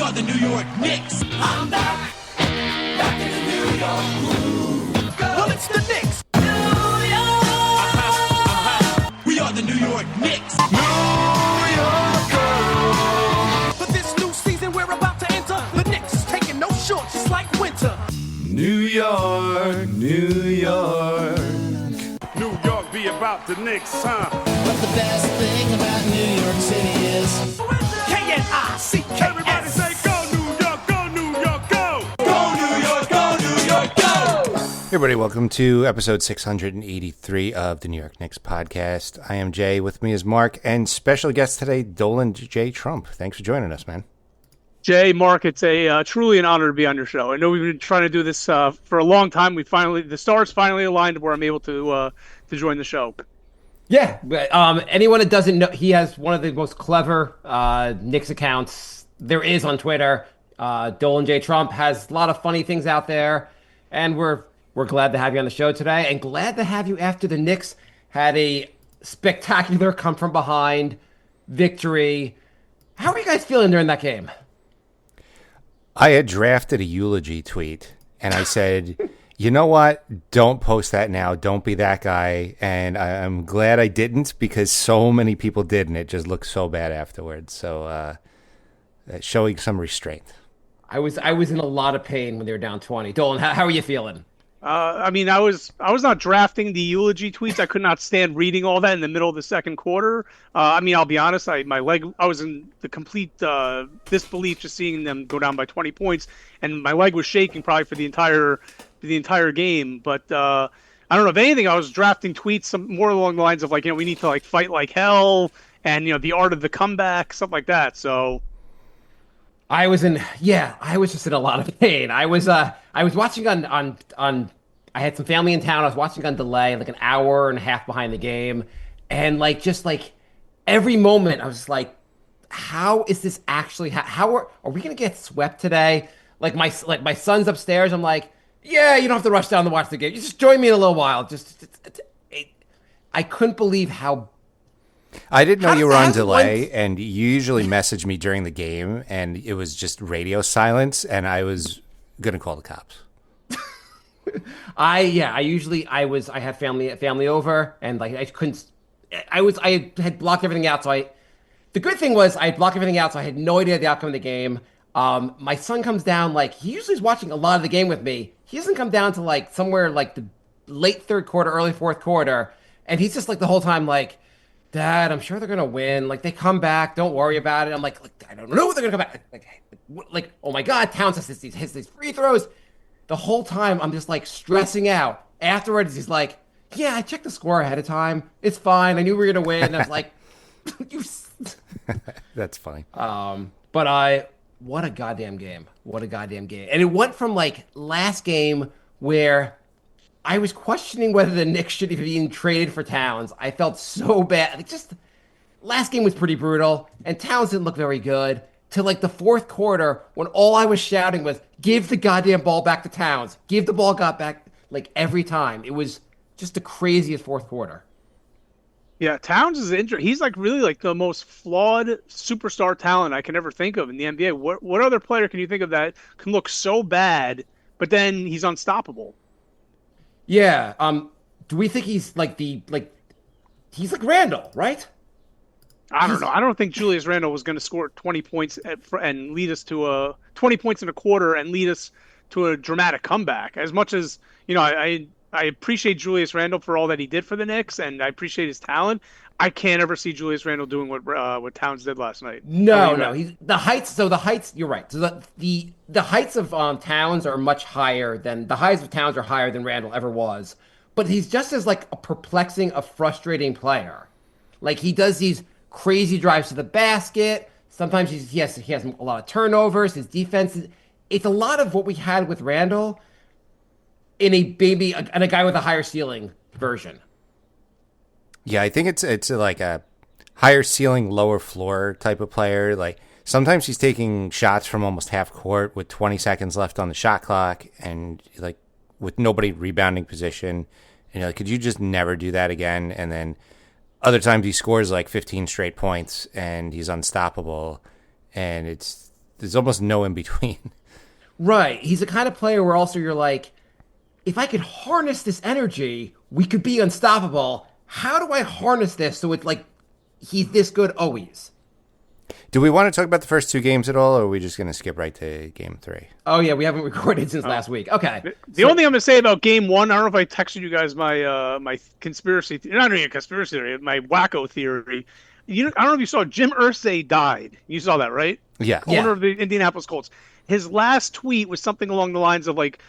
are the New York Knicks. I'm back in the New York groove. Well, it's the Knicks. New York. We are the New York Knicks. New York. For this new season we're about to enter, the Knicks taking no shorts just like winter. New York, New York. New York be about the Knicks, huh? But the best thing about New York City is K-N-I-C-K-S. Everybody say go New York, go New York, go! Go New York, go New York, go! Hey everybody, welcome to episode 683 of the New York Knicks podcast. I am Jay, with me is Marc, and special guest today, Dolan J. Trump. Thanks for joining us, man. Jay, Marc, it's a truly an honor to be on your show. I know we've been trying to do this for a long time. The stars finally aligned where I'm able to join the show. Yeah, anyone that doesn't know, he has one of the most clever Knicks accounts there is on Twitter. Dolan J. Trump has a lot of funny things out there, and we're glad to have you on the show today, and glad to have you after the Knicks had a spectacular come-from-behind victory. How are you guys feeling during that game? I had drafted a eulogy tweet, and I said, you know what? Don't post that now. Don't be that guy. And I'm glad I didn't, because so many people did, and it just looked so bad afterwards. So showing some restraint. I was in a lot of pain when they were down 20. Dolan, how are you feeling? I was not drafting the eulogy tweets. I could not stand reading all that in the middle of the second quarter. I'll be honest. I was in the complete disbelief just seeing them go down by 20 points, and my leg was shaking probably for the entire game. But I don't know. If anything, I was drafting tweets more along the lines of we need to fight like hell, and the art of the comeback, stuff like that. So. I was just in a lot of pain. I was watching on I had some family in town. I was watching on delay, like an hour and a half behind the game. And every moment I was like, how is this actually, how are we going to get swept today? My son's upstairs. I'm like, yeah, you don't have to rush down to watch the game. You just join me in a little while. I couldn't believe how. I didn't know you were on delay, and you usually message me during the game, and it was just radio silence, and I was going to call the cops. I had family over, and I had blocked everything out. So the good thing was I had blocked everything out, so I had no idea the outcome of the game. My son comes down, he usually is watching a lot of the game with me. He doesn't come down to somewhere the late third quarter, early fourth quarter, and he's just the whole time Dad, I'm sure they're gonna win. They come back. Don't worry about it. I'm like, I don't know if they're gonna come back. Oh my God, Towns hits these free throws. The whole time I'm just stressing out. Afterwards, he's like, yeah, I checked the score ahead of time. It's fine. I knew we were gonna win. And I was like, you. That's funny. But what a goddamn game. What a goddamn game. And it went from last game where I was questioning whether the Knicks should have been traded for Towns. I felt so bad. Last game was pretty brutal, and Towns didn't look very good. To the fourth quarter, when all I was shouting was, give the goddamn ball back to Towns. Give the ball back, every time. It was just the craziest fourth quarter. Yeah, Towns is injured. He's really the most flawed superstar talent I can ever think of in the NBA. What other player can you think of that can look so bad, but then he's unstoppable? Yeah. Do we think he's he's like Randall, right? I don't know. I don't think Julius Randle was going to score 20 points and lead us to 20 points in a quarter and lead us to a dramatic comeback. As much as I appreciate Julius Randle for all that he did for the Knicks, and I appreciate his talent. I can't ever see Julius Randle doing what Towns did last night. No. He's the heights. So the heights. You're right. So the heights of Towns are much higher than the highs of Towns are higher than Randle ever was. But he's just as a perplexing, a frustrating player. He does these crazy drives to the basket. Sometimes he has a lot of turnovers. His defense it's a lot of what we had with Randle in a guy with a higher ceiling version. Yeah, I think it's a higher ceiling, lower floor type of player. Sometimes he's taking shots from almost half court with 20 seconds left on the shot clock, and with nobody rebounding position. And could you just never do that again? And then other times he scores 15 straight points and he's unstoppable. And it's there's almost no in between. Right. He's the kind of player where also you're like, if I could harness this energy, we could be unstoppable. How do I harness this so it's like he's this good always? Do we want to talk about the first two games at all, or are we just going to skip right to game 3? Oh yeah, we haven't recorded since last week. Okay. The only thing I'm going to say about game 1, I don't know if I texted you guys my my conspiracy, not really a conspiracy theory, my wacko theory. I don't know if you saw Jim Irsay died. You saw that, right? Yeah. Owner of the Indianapolis Colts. His last tweet was something along the lines of like,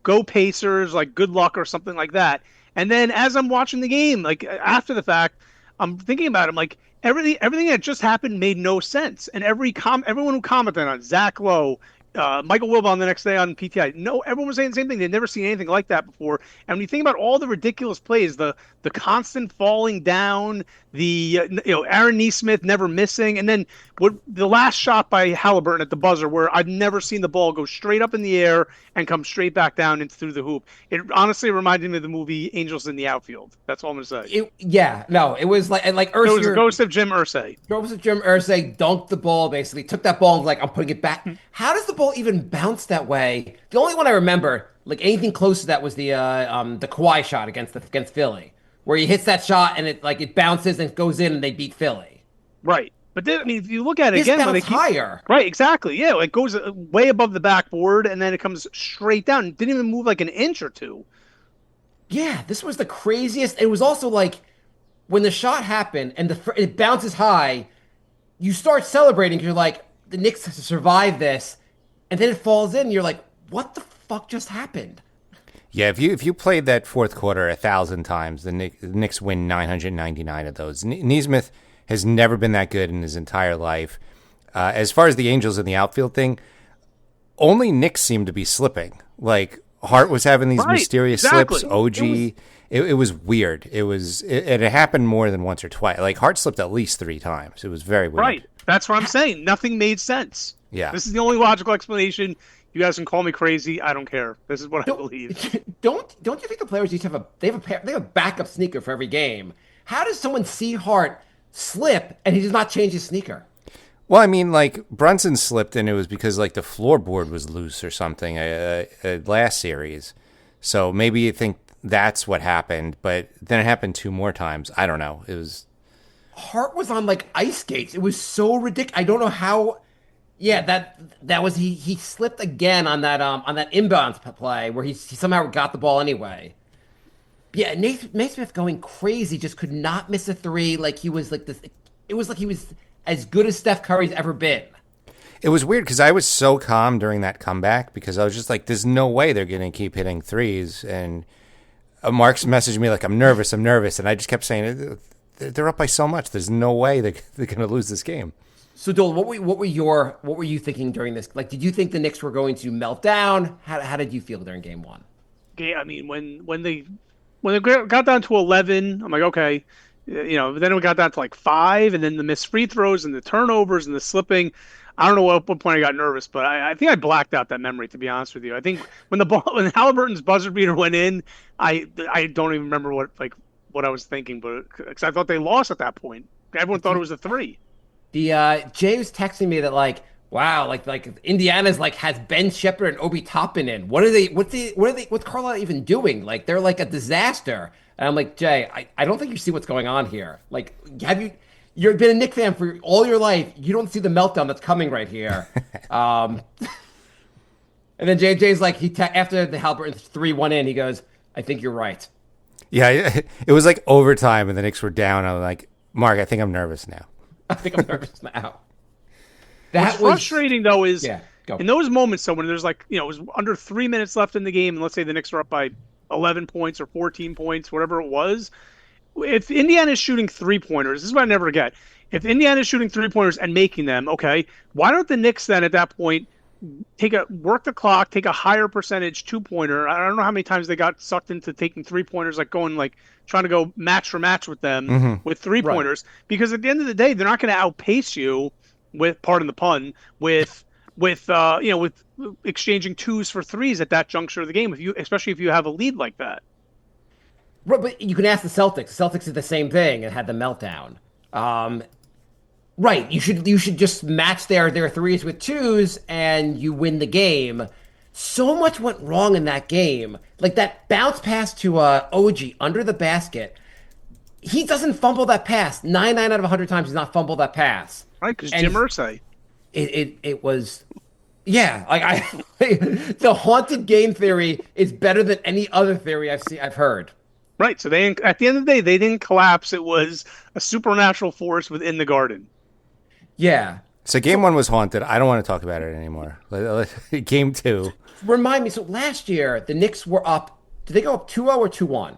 "Go Pacers," like "good luck" or something like that. And then as I'm watching the game, like after the fact, I'm thinking about him like everything that just happened made no sense. And everyone who commented on it, Zach Lowe, Michael Wilbon the next day on PTI, everyone was saying the same thing. They'd never seen anything like that before. And when you think about all the ridiculous plays, the constant falling down, the Aaron Neesmith never missing, and then the last shot by Halliburton at the buzzer, where I've never seen the ball go straight up in the air and come straight back down and through the hoop. It honestly reminded me of the movie Angels in the Outfield. That's all I'm gonna say. It was like It was a ghost of Jim Irsay. Ghost of Jim Irsay dunked the ball, basically took that ball and was like, I'm putting it back. How does the ball even bounce that way? The only one I remember, like anything close to that, was the Kawhi shot against Philly, where he hits that shot and it bounces and goes in and they beat Philly. Right. But then, I mean, if you look at it This again, bounced higher. Right, exactly. Yeah, it goes way above the backboard and then it comes straight down. It didn't even move like an inch or two. Yeah, this was the craziest. It was also like when the shot happened and it bounces high, you start celebrating because you're like, the Knicks have to survive this, and then it falls in and you're like, what the fuck just happened? Yeah, if you played that fourth quarter 1,000 times, the Knicks win 999 of those. Neesmith has never been that good in his entire life. As far as the Angels in the outfield thing, only Knicks seemed to be slipping. Like Hart was having these mysterious slips. OG, it was weird. It happened more than once or twice. Like Hart slipped at least 3 times. It was very weird. Right, that's what I'm saying. Nothing made sense. Yeah, this is the only logical explanation. You guys can call me crazy. I don't care. This is what I believe. Don't you think the players each have a backup sneaker for every game? How does someone see Hart slip and he does not change his sneaker? Well, I mean, like Brunson slipped and it was because like the floorboard was loose or something last series. So maybe you think that's what happened, but then it happened 2 more times. I don't know. It was Hart was on like ice skates. It was so ridiculous. I don't know how. Yeah, that was he slipped again on that inbounds play where he somehow got the ball anyway. Yeah, Naismith going crazy, just could not miss a 3. Like he was like this. It was like he was as good as Steph Curry's ever been. It was weird because I was so calm during that comeback because I was just like, there's no way they're going to keep hitting threes. And Marc's messaged me like, I'm nervous. And I just kept saying, they're up by so much. There's no way they're going to lose this game. So, Dolan, what were you thinking during this? Like, did you think the Knicks were going to melt down? How did you feel during Game 1? Yeah, I mean, when they got down to 11, I'm like, okay, then we got down to like 5, and then the missed free throws and the turnovers and the slipping. I don't know at what point I got nervous, but I think I blacked out that memory, to be honest with you. I think when Halliburton's buzzer beater went in, I don't even remember what I was thinking, but because I thought they lost at that point. Everyone thought it was a 3. The Jay was texting me that like, wow, like Indiana's like has Ben Shepherd and Obi Toppin in. What's Carlisle even doing? Like they're like a disaster. And I'm like, Jay, I don't think you see what's going on here. Like, you've been a Knicks fan for all your life. You don't see the meltdown that's coming right here. And then Jay's like, after the Halliburton 3-1 in, he goes, I think you're right. Yeah, it was like overtime and the Knicks were down. I was like, Marc, I think I'm nervous now. I think I'm nervous now. What's frustrating though is go. In those moments, so when there's like, it was under 3 minutes left in the game, and let's say the Knicks are up by 11 points or 14 points, whatever it was. If Indiana is shooting 3-pointers, this is what I never forget. If Indiana is shooting 3-pointers and making them, okay, why don't the Knicks then at that point work the clock, take a higher percentage 2-pointer? I don't know how many times they got sucked into taking 3-pointers, like trying to go match for match with them with 3-pointers, because at the end of the day, they're not going to outpace you with, pardon the pun, with exchanging 2s for 3s at that juncture of the game, especially if you have a lead like that. Right, but you can ask the Celtics. The Celtics did the same thing and had the meltdown. Right. You should just match their threes with twos and you win the game. So much went wrong in that game. Like that bounce pass to OG under the basket. He doesn't fumble that pass. 99 out of 100 times he's not fumbled that pass. Right, because And Jim Irsay. it was yeah, like the haunted game theory is better than any other theory I've heard. Right, so they at the end of the day, they didn't collapse. It was a supernatural force within the garden. Yeah. So game 1 was haunted. I don't want to talk about it anymore. Game 2. Remind me, so last year the Knicks were up. Did they go up 2-0 or 2-1?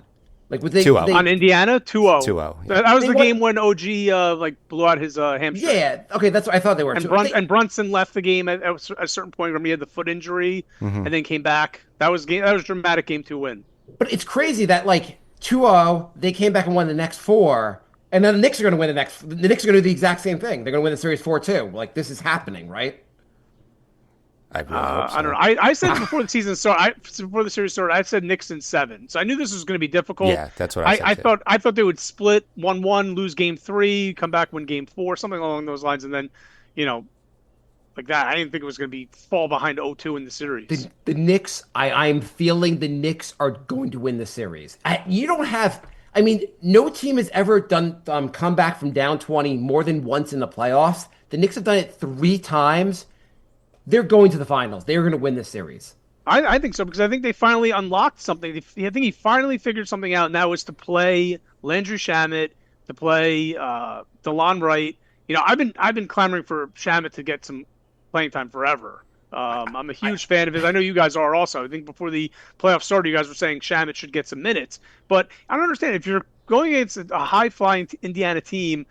Like with they 2-0. On Indiana, 2-0. 2-0, yeah. That was They the won- game when OG blew out his hamstring. Yeah, okay, that's what I thought they were. And, So and Brunson left the game at a certain point when he had the foot injury, and then came back. That was dramatic game 2 win. But it's crazy that like 2-0, they came back and won the next 4, and then the Knicks are going to win the next. The Knicks are going to do the exact same thing. They're going to win the series 4-2. Like this is happening, right? I really hope so. I don't know. I said before the season started, before the series started, I said Knicks in 7. So I knew this was going to be difficult. Yeah, that's what I said too. I thought they would split 1-1, lose game 3, come back, win game 4, something along those lines, and then, like that. I didn't think it was going to be fall behind 0-2 in the series. The Knicks, I'm feeling the Knicks are going to win the series. You don't have. I mean, no team has ever done come back from down 20 more than once in the playoffs. The Knicks have done it 3 times. They're going to the finals. They're going to win this series. I think so, because I think they finally unlocked something. I think he finally figured something out, and that was to play Landry Shamet, to play DeLon Wright. I've been clamoring for Shamet to get some playing time forever. I'm a huge fan of his. I know you guys are also. I think before the playoffs started, you guys were saying Shamet should get some minutes. But I don't understand. If you're going against a high-flying Indiana team,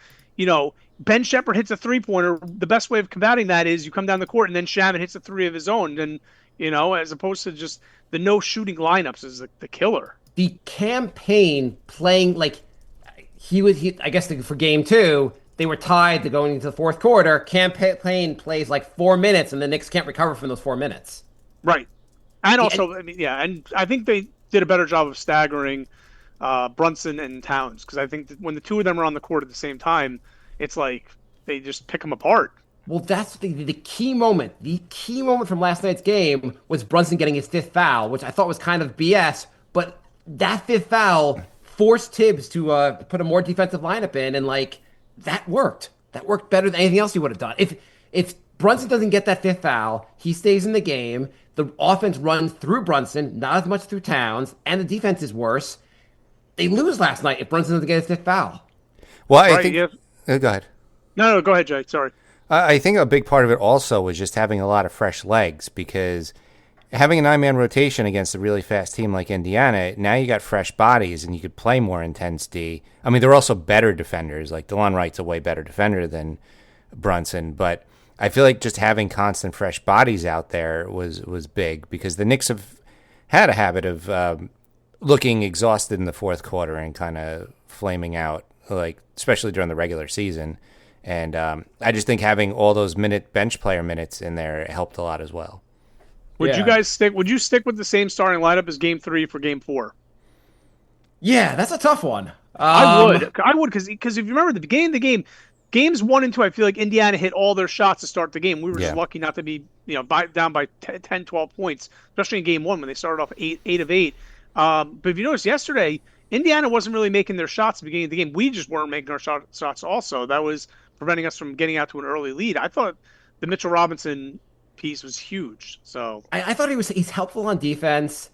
Ben Shepherd hits a three-pointer. The best way of combating that is you come down the court and then Shamet hits a 3 of his own. And, as opposed to just the no-shooting lineups is the killer. The campaign playing like I guess for game 2, they were tied to going into the fourth quarter. Campaign plays like 4 minutes, and the Knicks can't recover from those 4 minutes. Right. And also, and I think they did a better job of staggering Brunson and Towns, because I think that when the two of them are on the court at the same time, it's like they just pick them apart. Well, that's the key moment. The key moment from last night's game was Brunson getting his 5th foul, which I thought was kind of BS, but that 5th foul forced Thibs to put a more defensive lineup in, and that worked. That worked better than anything else he would have done. If Brunson doesn't get that 5th foul, he stays in the game. The offense runs through Brunson, not as much through Towns, and the defense is worse. They lose last night if Brunson doesn't get his 5th foul. Well, I Right, think. yeah. Go ahead. No, go ahead, Jay. Sorry. I think a big part of it also was just having a lot of fresh legs, because having a 9-man rotation against a really fast team like Indiana, now you got fresh bodies and you could play more intense D. I mean, they're also better defenders. Like DeLon Wright's a way better defender than Brunson, but I feel like just having constant fresh bodies out there was big, because the Knicks have had a habit of looking exhausted in the fourth quarter and kind of flaming out, like especially during the regular season. And I just think having all those bench player minutes in there helped a lot as well. Would you guys stick with the same starting lineup as game 3 for game 4? Yeah, that's a tough one. I would, because if you remember the beginning of the game, games 1 and 2, I feel like Indiana hit all their shots to start the game. We were just lucky not to be down by 10, 12 points, especially in game 1 when they started off 8 of 8. But if you notice yesterday, Indiana wasn't really making their shots at the beginning of the game. We just weren't making our shots also. That was preventing us from getting out to an early lead. I thought the Mitchell Robinson piece was huge. So I thought he's helpful on defense.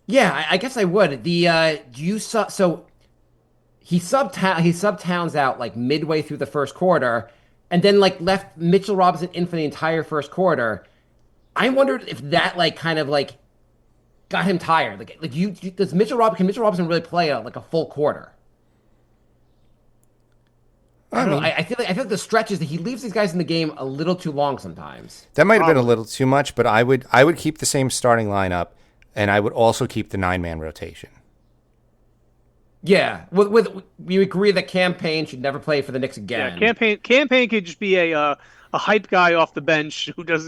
Yeah, I guess I would. So he subbed Towns out like midway through the first quarter, and then left Mitchell Robinson in for the entire first quarter. I wondered if that got him tired. Can Mitchell Robinson really play a full quarter? I don't know. I feel like the stretch is that he leaves these guys in the game a little too long sometimes. That might have been a little too much, but I would keep the same starting lineup, and I would also keep the 9-man rotation. Yeah, we agree that Campaign should never play for the Knicks again. Yeah, Campaign could just be a hype guy off the bench who does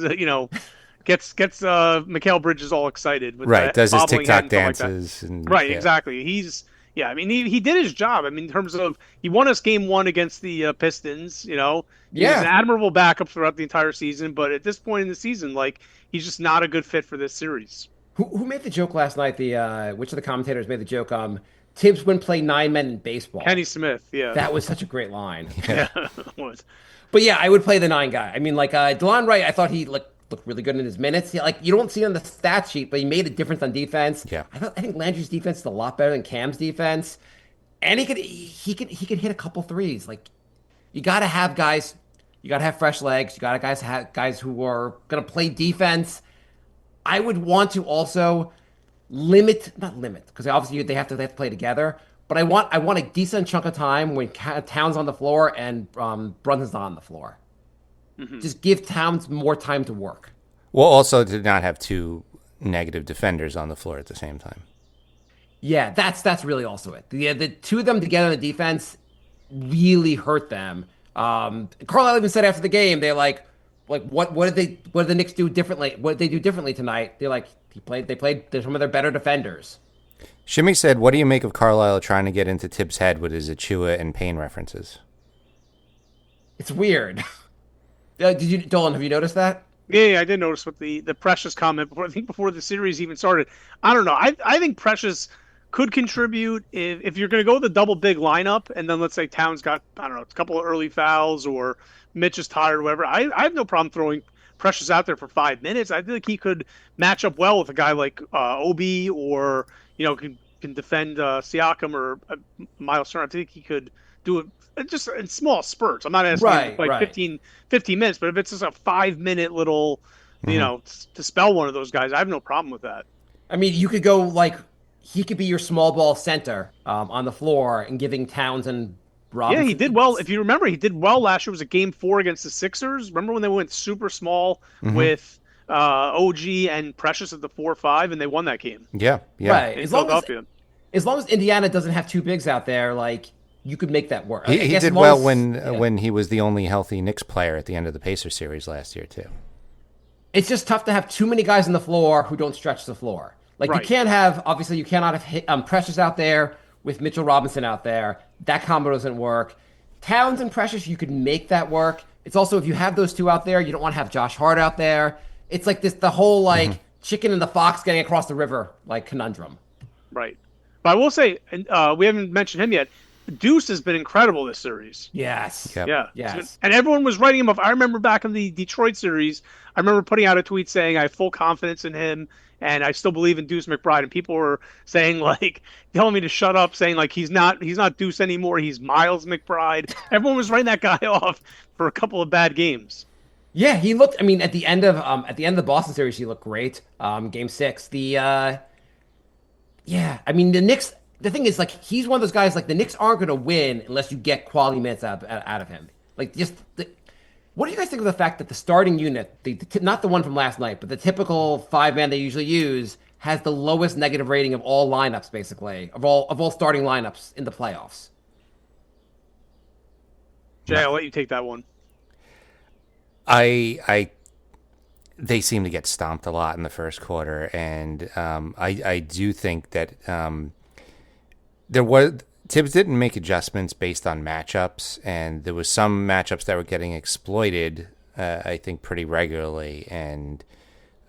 gets Mikal Bridges all excited with right, does his bobbling TikTok head and stuff dances like that. and Right, yeah. exactly. He's Yeah, I mean, he did his job. I mean, in terms of he won us game one against the Pistons. You know, he was an Yeah. admirable backup throughout the entire season. But at this point in the season, like he's just not a good fit for this series. Who made the joke last night? The which of the commentators made the joke? Tibbs wouldn't play nine men in baseball. Kenny Smith, yeah, That was such a great line. yeah, was. But yeah, I would play the nine guy. I mean, like Delon Wright, I thought he looked really good in his minutes. Like you don't see it on the stat sheet, but he made a difference on defense. Yeah. I think Landry's defense is a lot better than Cam's defense, and he could hit a couple threes. Like you got to have guys, you got to have fresh legs. You got to have guys who are gonna play defense. I would want to also not limit, because obviously they have to play together. But I want a decent chunk of time when Towns on the floor and Brunson's not on the floor. Just give Towns more time to work. Well, also to not have two negative defenders on the floor at the same time. Yeah, that's really also it. The two of them together in the defense really hurt them. Carlisle even said after the game, they're like what did the Knicks do differently? What did they do differently tonight? They're like they played some of their better defenders. Shimmy said, "What do you make of Carlisle trying to get into Tibbs' head with his Achua and Payne references?" It's weird. Dolan, have you noticed that? Yeah, I did notice with the Precious comment before. I think before the series even started. I don't know. I think Precious could contribute if you're going to go with a double big lineup, and then let's say Towns got I don't know a couple of early fouls or Mitch is tired or whatever. I have no problem throwing Precious out there for 5 minutes. I think he could match up well with a guy like Obi or can defend Siakam or Miles Turner. I think he could do it just in small spurts. I'm not asking him to play 15 minutes, but if it's just a 5-minute little, to spell one of those guys, I have no problem with that. I mean, you could go he could be your small ball center on the floor and giving Towns and Robinson. Yeah, he did well. If you remember, he did well last year. It was a game 4 against the Sixers. Remember when they went super small with OG and Precious at the 4-5, and they won that game? Yeah. Right. In Philadelphia. As long as Indiana doesn't have two bigs out there, you could make that work. He did well when he was the only healthy Knicks player at the end of the Pacers series last year too. It's just tough to have too many guys on the floor who don't stretch the floor. You cannot have Precious out there with Mitchell Robinson out there. That combo doesn't work. Towns and Precious, you could make that work. It's also, if you have those two out there, you don't want to have Josh Hart out there. It's like the whole chicken and the fox getting across the river conundrum. Right. But I will say, we haven't mentioned him yet. Deuce has been incredible this series. Yes. Yep. Yeah. Yes. And everyone was writing him up. I remember back in the Detroit series, I remember putting out a tweet saying I have full confidence in him and I still believe in Deuce McBride. And people were saying telling me to shut up, saying he's not Deuce anymore. He's Miles McBride. Everyone was writing that guy off for a couple of bad games. Yeah, he looked. I mean, at the end of the Boston series, he looked great. Game 6, I mean, the Knicks. The thing is, he's one of those guys. The Knicks aren't going to win unless you get quality minutes out of him. What do you guys think of the fact that the starting unit, not the one from last night, but the typical 5-man they usually use, has the lowest negative rating of all lineups, basically of all starting lineups in the playoffs? Jay, I'll let you take that one. They seem to get stomped a lot in the first quarter, and I do think that Tibbs didn't make adjustments based on matchups, and there was some matchups that were getting exploited, I think, pretty regularly, and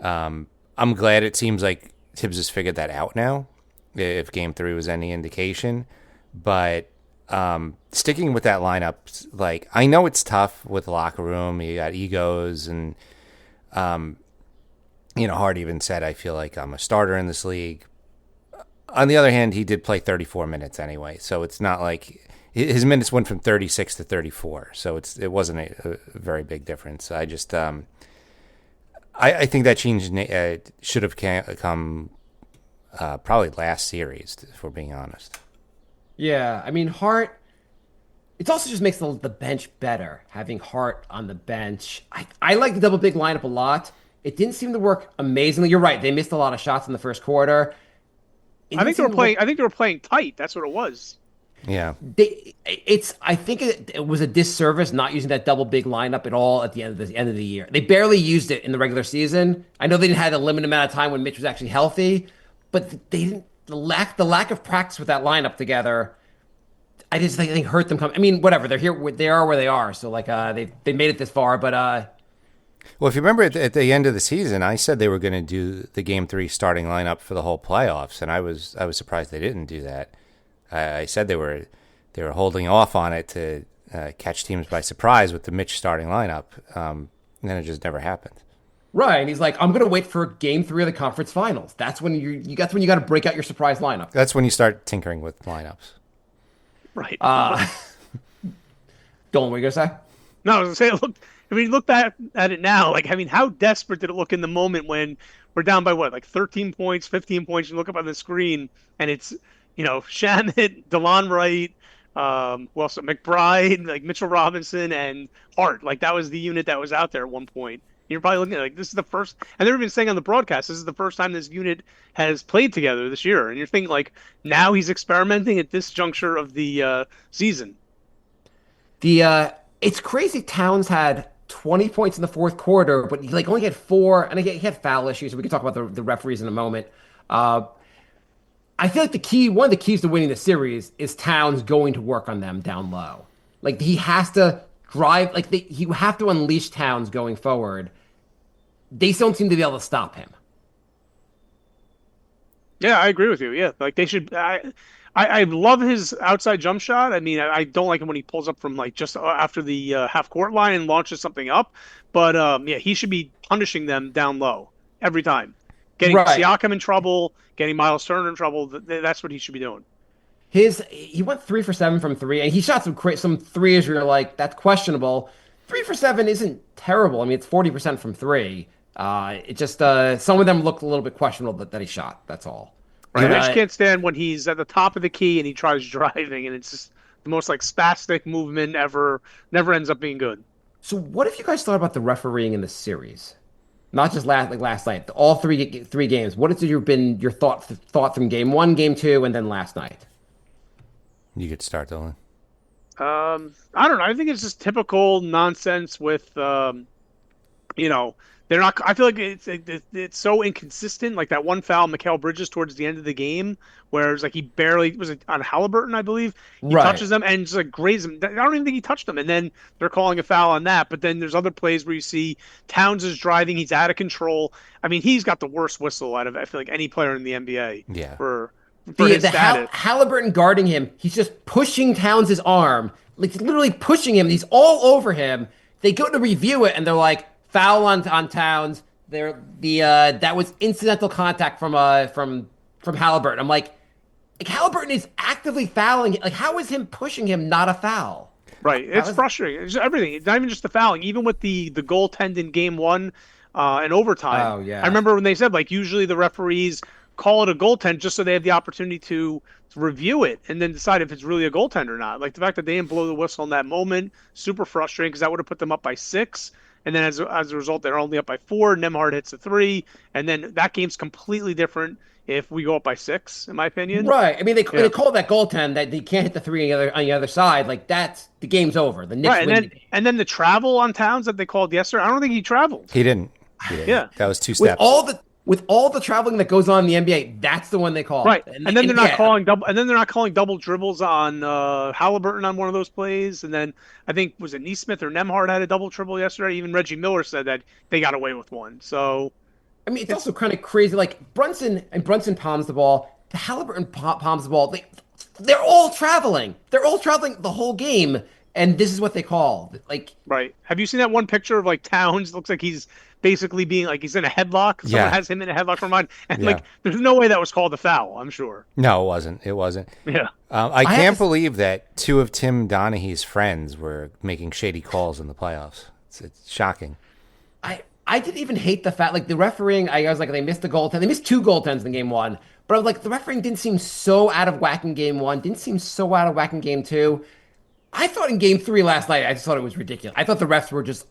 I'm glad it seems like Tibbs has figured that out now, if Game 3 was any indication, but sticking with that lineup, I know it's tough with the locker room, you got egos, and Hart even said, I feel like I'm a starter in this league. On the other hand, he did play 34 minutes anyway, so it's not like his minutes went from 36 to 34, so it wasn't a very big difference. I just I think that change should have come probably last series, if we're being honest. Yeah, I mean, Hart. It also just makes the bench better, having Hart on the bench. I like the double big lineup a lot. It didn't seem to work amazingly. You're right; they missed a lot of shots in the first quarter. I think they were playing tight. That's what it was. Yeah. I think it was a disservice not using that double big lineup at all at the end of the year. They barely used it in the regular season. I know they didn't have a limited amount of time when Mitch was actually healthy, but they didn't. the lack of practice with that lineup together. I just think hurt them. I mean, whatever. They're here. They are where they are. So like they made it this far. But Well, if you remember at the end of the season, I said they were going to do the Game 3 starting lineup for the whole playoffs, and I was surprised they didn't do that. I said they were holding off on it to catch teams by surprise with the Mitch starting lineup, and then it just never happened. right, and he's like, I'm gonna wait for Game 3 of the conference finals. That's when you got to break out your surprise lineup. That's when you start tinkering with lineups. Right. Dolan, what were you gonna say? No, I was gonna say, look back at it now. Like, I mean, how desperate did it look in the moment when we're down by what, like 13 points, 15 points? You look up on the screen, and it's Shamit, DeLon Wright, who else? McBride, like Mitchell Robinson, and Hart. Like that was the unit that was out there at one point. You're probably looking at like this is the first, and they've been saying on the broadcast, this is the first time this unit has played together this year, and you're thinking like now he's experimenting at this juncture of the season. It's crazy. Towns had 20 points in the fourth quarter, but he like only had 4, and he had foul issues. So we can talk about the referees in a moment. I feel like one of the keys to winning the series is Towns going to work on them down low. Like he has to drive, you have to unleash Towns going forward. They don't seem to be able to stop him. Yeah, I agree with you. Yeah, like they should. I love his outside jump shot. I mean, I don't like him when he pulls up from like just after the half court line and launches something up. But yeah, he should be punishing them down low every time. Getting Siakam in trouble, getting Miles Turner in trouble. That's what he should be doing. He went 3 for 7 from 3, and he shot some threes where you're like, that's questionable. 3 for 7 isn't terrible. I mean, it's 40% from 3. It just some of them looked a little bit questionable that he shot. That's all. Right. I just can't stand when he's at the top of the key and he tries driving, and it's just the most like spastic movement ever. Never ends up being good. So, what have you guys thought about the refereeing in the series? Not just last night, all three games. What has been your thought from game 1, game 2, and then last night? You could start, Dolan. I don't know. I think it's just typical nonsense with they're not. I feel like it's so inconsistent. Like that one foul, Mikal Bridges towards the end of the game, where it's like he barely was on Halliburton, I believe. He touches them and just like grazes him. I don't even think he touched them. And then they're calling a foul on that. But then there's other plays where you see Towns is driving. He's out of control. I mean, he's got the worst whistle out of I feel like any player in the NBA. Yeah. For his status. Halliburton guarding him, he's just pushing Towns' arm, like literally pushing him. He's all over him. They go to review it and they're like, foul on Towns. That was incidental contact from Halliburton. I'm like Halliburton is actively fouling. Like, how is him pushing him not a foul? Right. It's frustrating. It's everything. It's not even just the fouling. Even with the goaltend in game 1 and overtime. Oh yeah. I remember when they said like usually the referees call it a goaltend just so they have the opportunity to review it and then decide if it's really a goaltend or not. Like the fact that they didn't blow the whistle in that moment, super frustrating because that would have put them up by 6. And then as a result, they're only up by 4. Nembhard hits a 3. And then that game's completely different if we go up by 6, in my opinion. Right. I mean, they call that goaltend that they can't hit the 3 on the other side. Like, that's the game's over. The Knicks win. And then the travel on Towns that they called yesterday, I don't think he traveled. He didn't. Yeah. That was 2 steps. With all the traveling that goes on in the NBA, that's the one they call. Right. And then they're not calling double. And then they're not calling double dribbles on Halliburton on one of those plays. And then I think was it Neesmith or Nembhard had a double dribble yesterday. Even Reggie Miller said that they got away with one. So, I mean, it's also kind of crazy. Like Brunson palms the ball. The Halliburton palms the ball. They're all traveling. They're all traveling the whole game, and this is what they call like. Right. Have you seen that one picture of like Towns? It looks like he's basically being like he's in a headlock. Someone has him in a headlock from mine. And like there's no way that was called a foul, I'm sure. No, it wasn't. Yeah. I can't believe that 2 of Tim Donaghy's friends were making shady calls in the playoffs. It's shocking. I didn't even hate the fact, like the refereeing, I was like, they missed the goaltend. They missed 2 goaltends in game 1. But I was like, the refereeing didn't seem so out of whack in game 1, didn't seem so out of whack in game 2. I thought in game 3 last night, I just thought it was ridiculous. I thought the refs were just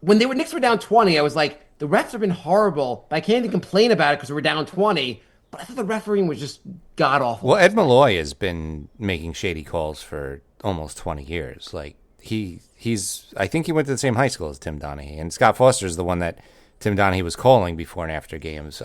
when Knicks were down 20, I was like, the refs have been horrible, but I can't even complain about it because we were down 20. But I thought the refereeing was just god awful. Well, Ed Malloy has been making shady calls for almost 20 years. Like I think he went to the same high school as Tim Donaghy, and Scott Foster is the one that Tim Donaghy was calling before and after games.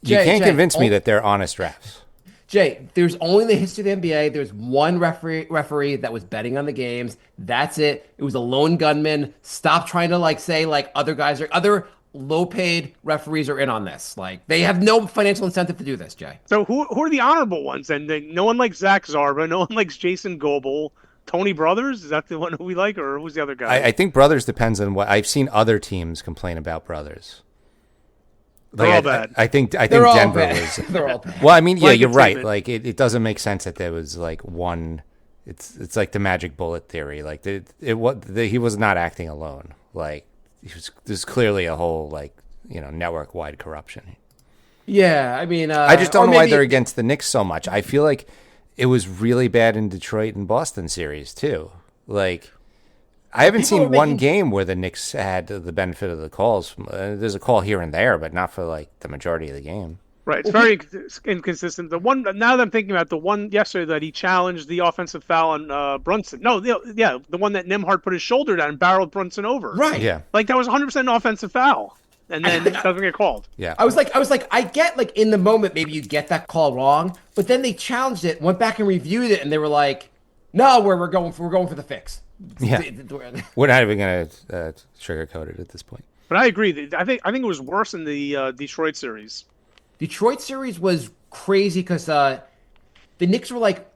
You Jay, can't Jay, convince me that they're honest refs. Jay, there's only in the history of the NBA, there's one referee that was betting on the games. That's it. It was a lone gunman. Stop trying to say other low-paid referees are in on this. Like they have no financial incentive to do this, Jay. So who are the honorable ones? And no one likes Zach Zarba. No one likes Jason Goebel. Tony Brothers, is that the one who we like, or who's the other guy? I think Brothers depends on what I've seen other teams complain about Brothers. They're all bad. I think They're all Denver bad. was. They're all bad. Well, I mean, yeah, Blanket you're right. statement. Like it doesn't make sense that there was like one. It's like the magic bullet theory. Like he was not acting alone. Like there's clearly a whole network wide corruption. Yeah, I mean, I just don't or know why maybe- they're against the Knicks so much. I feel like it was really bad in Detroit and Boston series too. Like I haven't People are seen one making- game where the Knicks had the benefit of the calls. There's a call here and there, but not for like the majority of the game. Right, it's very inconsistent. The one now that I'm thinking about the one yesterday that he challenged the offensive foul on Brunson. No, the one that Nembhard put his shoulder down and barreled Brunson over. Right. Yeah, Like that was 100% an offensive foul, and then it doesn't get called. yeah. I was like, I get in the moment maybe you get that call wrong, but then they challenged it, went back and reviewed it, and they were like, no, we're going for the fix. Yeah. We're not even going to sugarcoat it at this point. But I agree. I think it was worse in the Detroit series. Detroit series was crazy because the Knicks were like,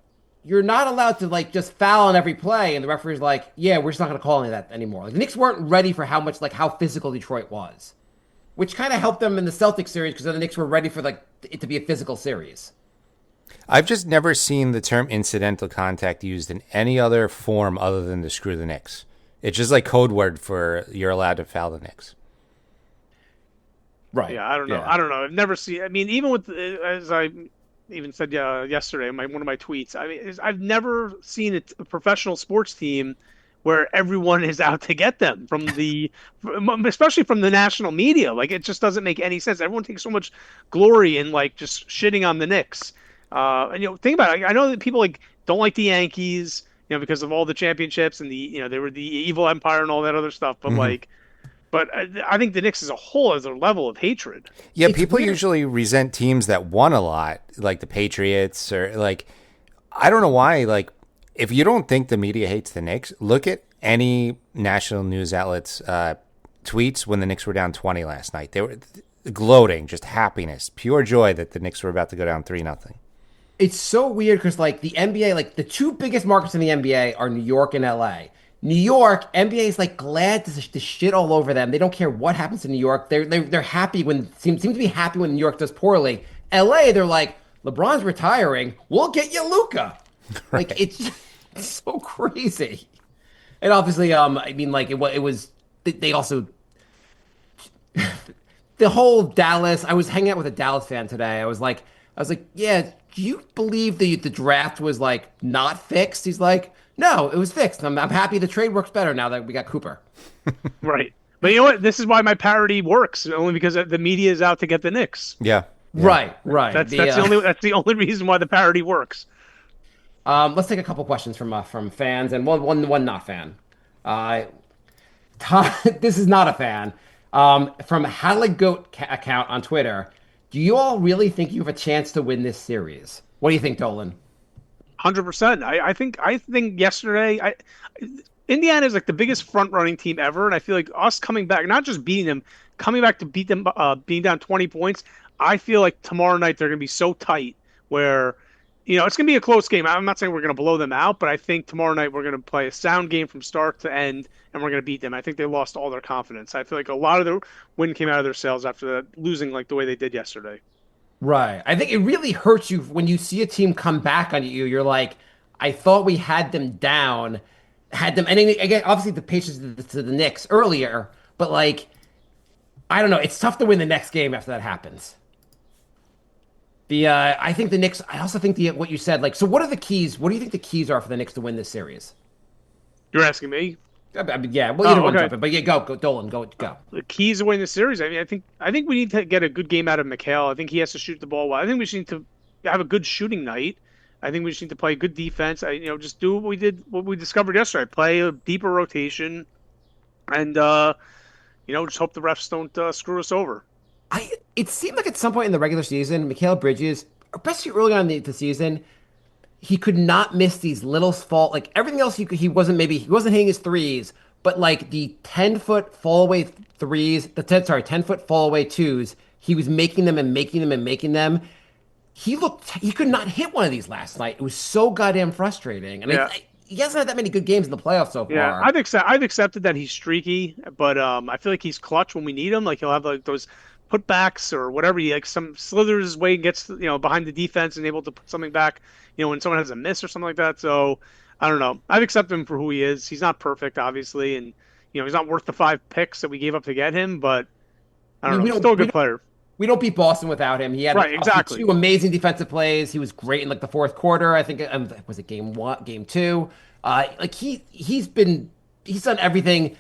you're not allowed to just foul on every play, and the referee's like, yeah, we're just not going to call any of that anymore. Like, the Knicks weren't ready for how physical Detroit was, which kind of helped them in the Celtics series because then the Knicks were ready for it to be a physical series. I've just never seen the term incidental contact used in any other form other than to screw the Knicks. It's just like code word for you're allowed to foul the Knicks. Right. Yeah, I don't know. Yeah. I don't know. I've never seen. I mean, even with as I even said yesterday, one of my tweets. I mean, I've never seen a professional sports team where everyone is out to get them especially from the national media. Like it just doesn't make any sense. Everyone takes so much glory in just shitting on the Knicks. And think about it. I know that people don't like the Yankees, because of all the championships and they were the evil empire and all that other stuff. But but I think the Knicks as a whole has a level of hatred. Yeah, It's people weird. usually resent teams that won a lot, like the Patriots, or I don't know why. If you don't think the media hates the Knicks, look at any national news outlets' tweets when the Knicks were down 20 last night. They were gloating, just happiness, pure joy that the Knicks were about to go down 3-0. It's so weird because the NBA, the two biggest markets in the NBA are New York and LA. New York, NBA is glad to shit all over them. They don't care what happens in New York. They're happy seem to be happy when New York does poorly. LA, they're like, LeBron's retiring. We'll get you Luka. Right. It's so crazy. And obviously, it was. They also the whole Dallas. I was hanging out with a Dallas fan today. I was like, yeah. Do you believe the draft was not fixed? He's like, no, it was fixed. I'm happy the trade works better now that we got Cooper. Right. But you know what? This is why my parody works, only because the media is out to get the Knicks. Yeah. Right. That's the only reason why the parody works. Let's take a couple questions from fans and one not fan. Tom, this is not a fan. From Halagoat account on Twitter. Do you all really think you have a chance to win this series? What do you think, Dolan? 100%. I think yesterday, Indiana is the biggest front running team ever, and I feel like us coming back, not just beating them, coming back to beat them, being down 20 points. I feel like tomorrow night they're going to be so tight where, it's going to be a close game. I'm not saying we're going to blow them out, but I think tomorrow night we're going to play a sound game from start to end, and we're going to beat them. I think they lost all their confidence. I feel like a lot of their win came out of their sails after losing the way they did yesterday. Right. I think it really hurts you when you see a team come back on you. You're like, I thought we had them down, and then, again, obviously the Patriots to the Knicks earlier, but I don't know. It's tough to win the next game after that happens. I think the Knicks. I also think what you said. So what are the keys? What do you think the keys are for the Knicks to win this series? You're asking me? I mean, yeah. Well, either one okay. jump in, but yeah, go, Dolan, go. The keys to winning the series. I mean, I think we need to get a good game out of McHale. I think he has to shoot the ball well. I think we just need to have a good shooting night. I think we just need to play good defense. Just do what we discovered yesterday. Play a deeper rotation, and just hope the refs don't screw us over. It seemed like at some point in the regular season, Mikal Bridges, especially early on in the season, he could not miss these little fault. Like everything else, he wasn't hitting his threes, but like the 10-foot fall away threes, 10-foot fall away twos, he was making them and making them and making them. He could not hit one of these last night. It was so goddamn frustrating. And Yeah. he hasn't had that many good games in the playoffs so Yeah, far. I've accepted that he's streaky, but I feel like he's clutch when we need him. Like he'll have like those putbacks or whatever. He like some slithers his way and gets behind the defense and able to put something back. When someone has a miss or something like that. So I don't know. I've accepted him for who he is. He's not perfect, obviously, and he's not worth the 5 picks that we gave up to get him. But I don't know. He's still a good player. We don't beat Boston without him. He had Right, exactly. 2 amazing defensive plays. He was great in like the fourth quarter. I think was it game 1, game 2. Like he's done everything.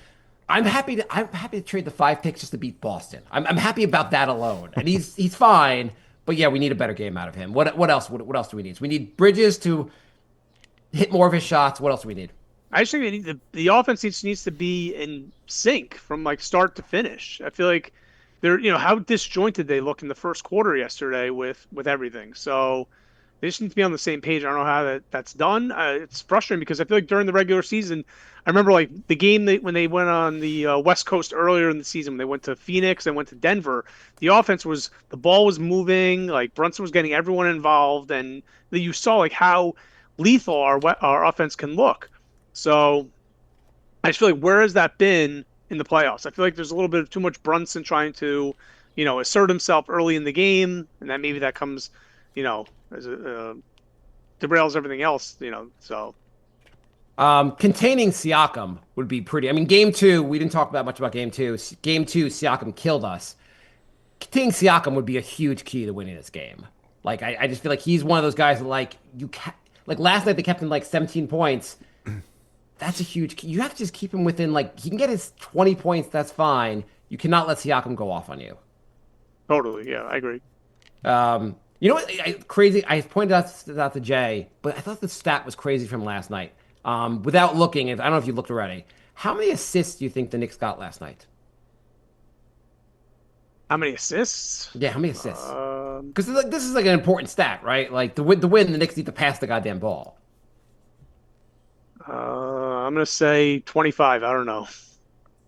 I'm happy to trade the 5 picks just to beat Boston. I'm happy about that alone. And he's fine. But yeah, we need a better game out of him. What else? What else do we need? So we need Bridges to hit more of his shots. What else do we need? I just think the offense needs to be in sync from like start to finish. I feel like they're how disjointed they look in the first quarter yesterday with everything. So they just need to be on the same page. I don't know how that's done. It's frustrating because I feel like during the regular season, I remember like the game when they went on the West Coast earlier in the season, when they went to Phoenix, they went to Denver. The the ball was moving, like Brunson was getting everyone involved, and you saw like how lethal our offense can look. So I just feel like where has that been in the playoffs? I feel like there's a little bit of too much Brunson trying to, assert himself early in the game, and that maybe that comes, as derails everything else, So Containing Siakam would be pretty. I mean, game 2, we didn't talk that much about game 2. Game 2, Siakam killed us. Containing Siakam would be a huge key to winning this game. Like, I just feel like he's one of those guys that, like, like last night they kept him like 17 points. That's a huge key. You have to just keep him within, like, he can get his 20 points, that's fine. You cannot let Siakam go off on you. Totally, yeah, I agree. You know what? Crazy. I pointed out to Jay, but I thought the stat was crazy from last night. Without looking, I don't know if you looked already. How many assists do you think the Knicks got last night? How many assists? Yeah, how many assists? Because this is like an important stat, right? Like the win, the Knicks need to pass the goddamn ball. I'm gonna say 25. I don't know.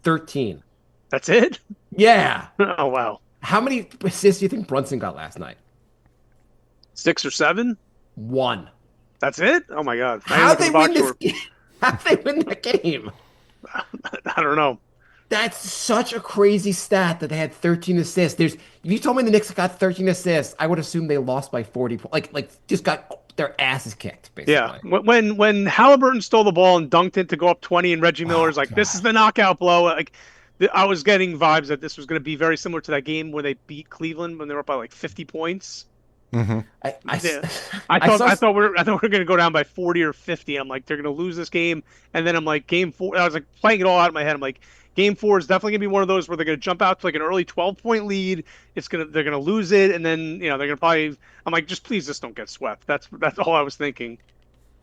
13. That's it? Yeah. Oh wow. How many assists do you think Brunson got last night? 6 or 7? 1. That's it? Oh my god. How'd they win this game? How'd they win that game? I don't know. That's such a crazy stat that they had 13 assists. If you told me the Knicks got 13 assists, I would assume they lost by 40 points. Like just got their asses kicked, basically. Yeah. When Halliburton stole the ball and dunked it to go up 20 and Reggie Miller's like, this is the knockout blow. Like I was getting vibes that this was going to be very similar to that game where they beat Cleveland when they were up by like 50 points. Mm-hmm. I thought we were going to go down by 40 or 50. I'm like, they're going to lose this game. And then I'm like, game 4. I was like playing it all out in my head. I'm like, game 4 is definitely going to be one of those where they're going to jump out to like an early 12-point lead. They're going to lose it, and then they're going to probably. I'm like, just please, just don't get swept. That's all I was thinking.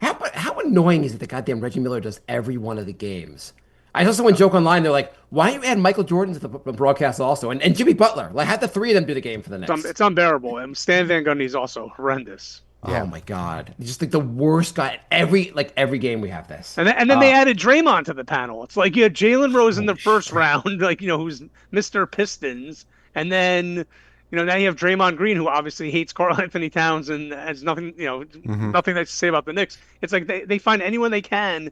How annoying is it that goddamn Reggie Miller does every one of the games? I saw someone joke online. They're like, "Why don't you add Michael Jordan to the broadcast also?" And Jimmy Butler. Like, had the 3 of them do the game for the Knicks. It's unbearable. And Stan Van Gundy is also horrendous. Yeah. Oh my god, he's just like the worst guy. Every game we have this. And then they added Draymond to the panel. It's like you had Jalen Rose in the first round, like who's Mr. Pistons, and then now you have Draymond Green, who obviously hates Karl Anthony Towns and has nothing nothing nice to say about the Knicks. It's like they find anyone they can.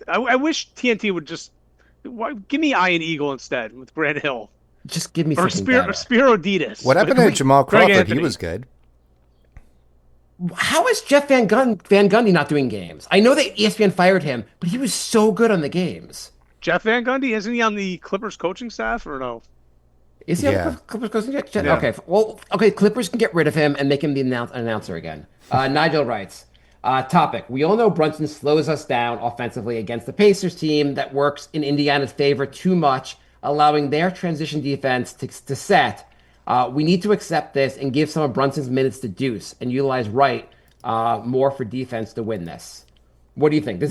I wish TNT would just give me Iron Eagle instead with Grant Hill. Just give me something better. Or Spiro Ditas. What happened to Jamal Crawford? He was good. How is Jeff Van Gundy not doing games? I know that ESPN fired him, but he was so good on the games. Jeff Van Gundy, isn't he on the Clippers coaching staff or no? Is he on the Clippers coaching staff? Yeah. Okay, well, Clippers can get rid of him and make him the announcer again. Nigel writes, topic, we all know Brunson slows us down offensively against the Pacers team that works in Indiana's favor too much, allowing their transition defense to set. We need to accept this and give some of Brunson's minutes to Deuce and utilize Wright more for defense to win this. What do you think? He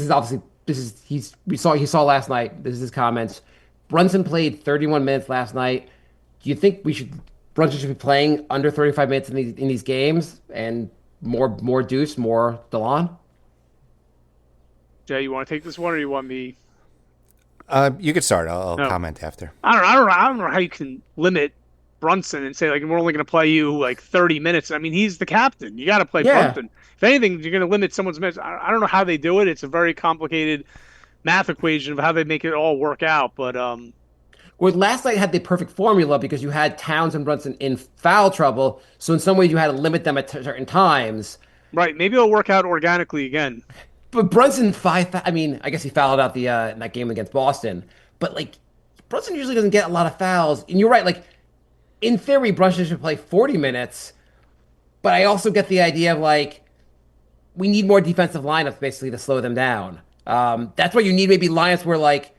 saw last night. This is his comments. Brunson played 31 minutes last night. Do you think we should Brunson should be playing under 35 minutes in these games, and more Deuce, more Dolan. Jay, you want to take this one, or you want me? You could start. I'll No. comment after. I don't know how you can limit Brunson and say like we're only going to play you like 30 minutes. I mean, he's the captain. You got to play Yeah. Brunson. If anything, you're going to limit someone's minutes. I don't know how they do it. It's a very complicated math equation of how they make it all work out. But Where last night had the perfect formula because you had Towns and Brunson in foul trouble, so in some ways you had to limit them at certain times. right, maybe it'll work out organically again. But Brunson I mean, I guess he fouled out the in that game against Boston. But like Brunson usually doesn't get a lot of fouls. And you're right, like in theory, Brunson should play 40 minutes. But I also get the idea of like we need more defensive lineups basically to slow them down. That's why you need maybe lineups where like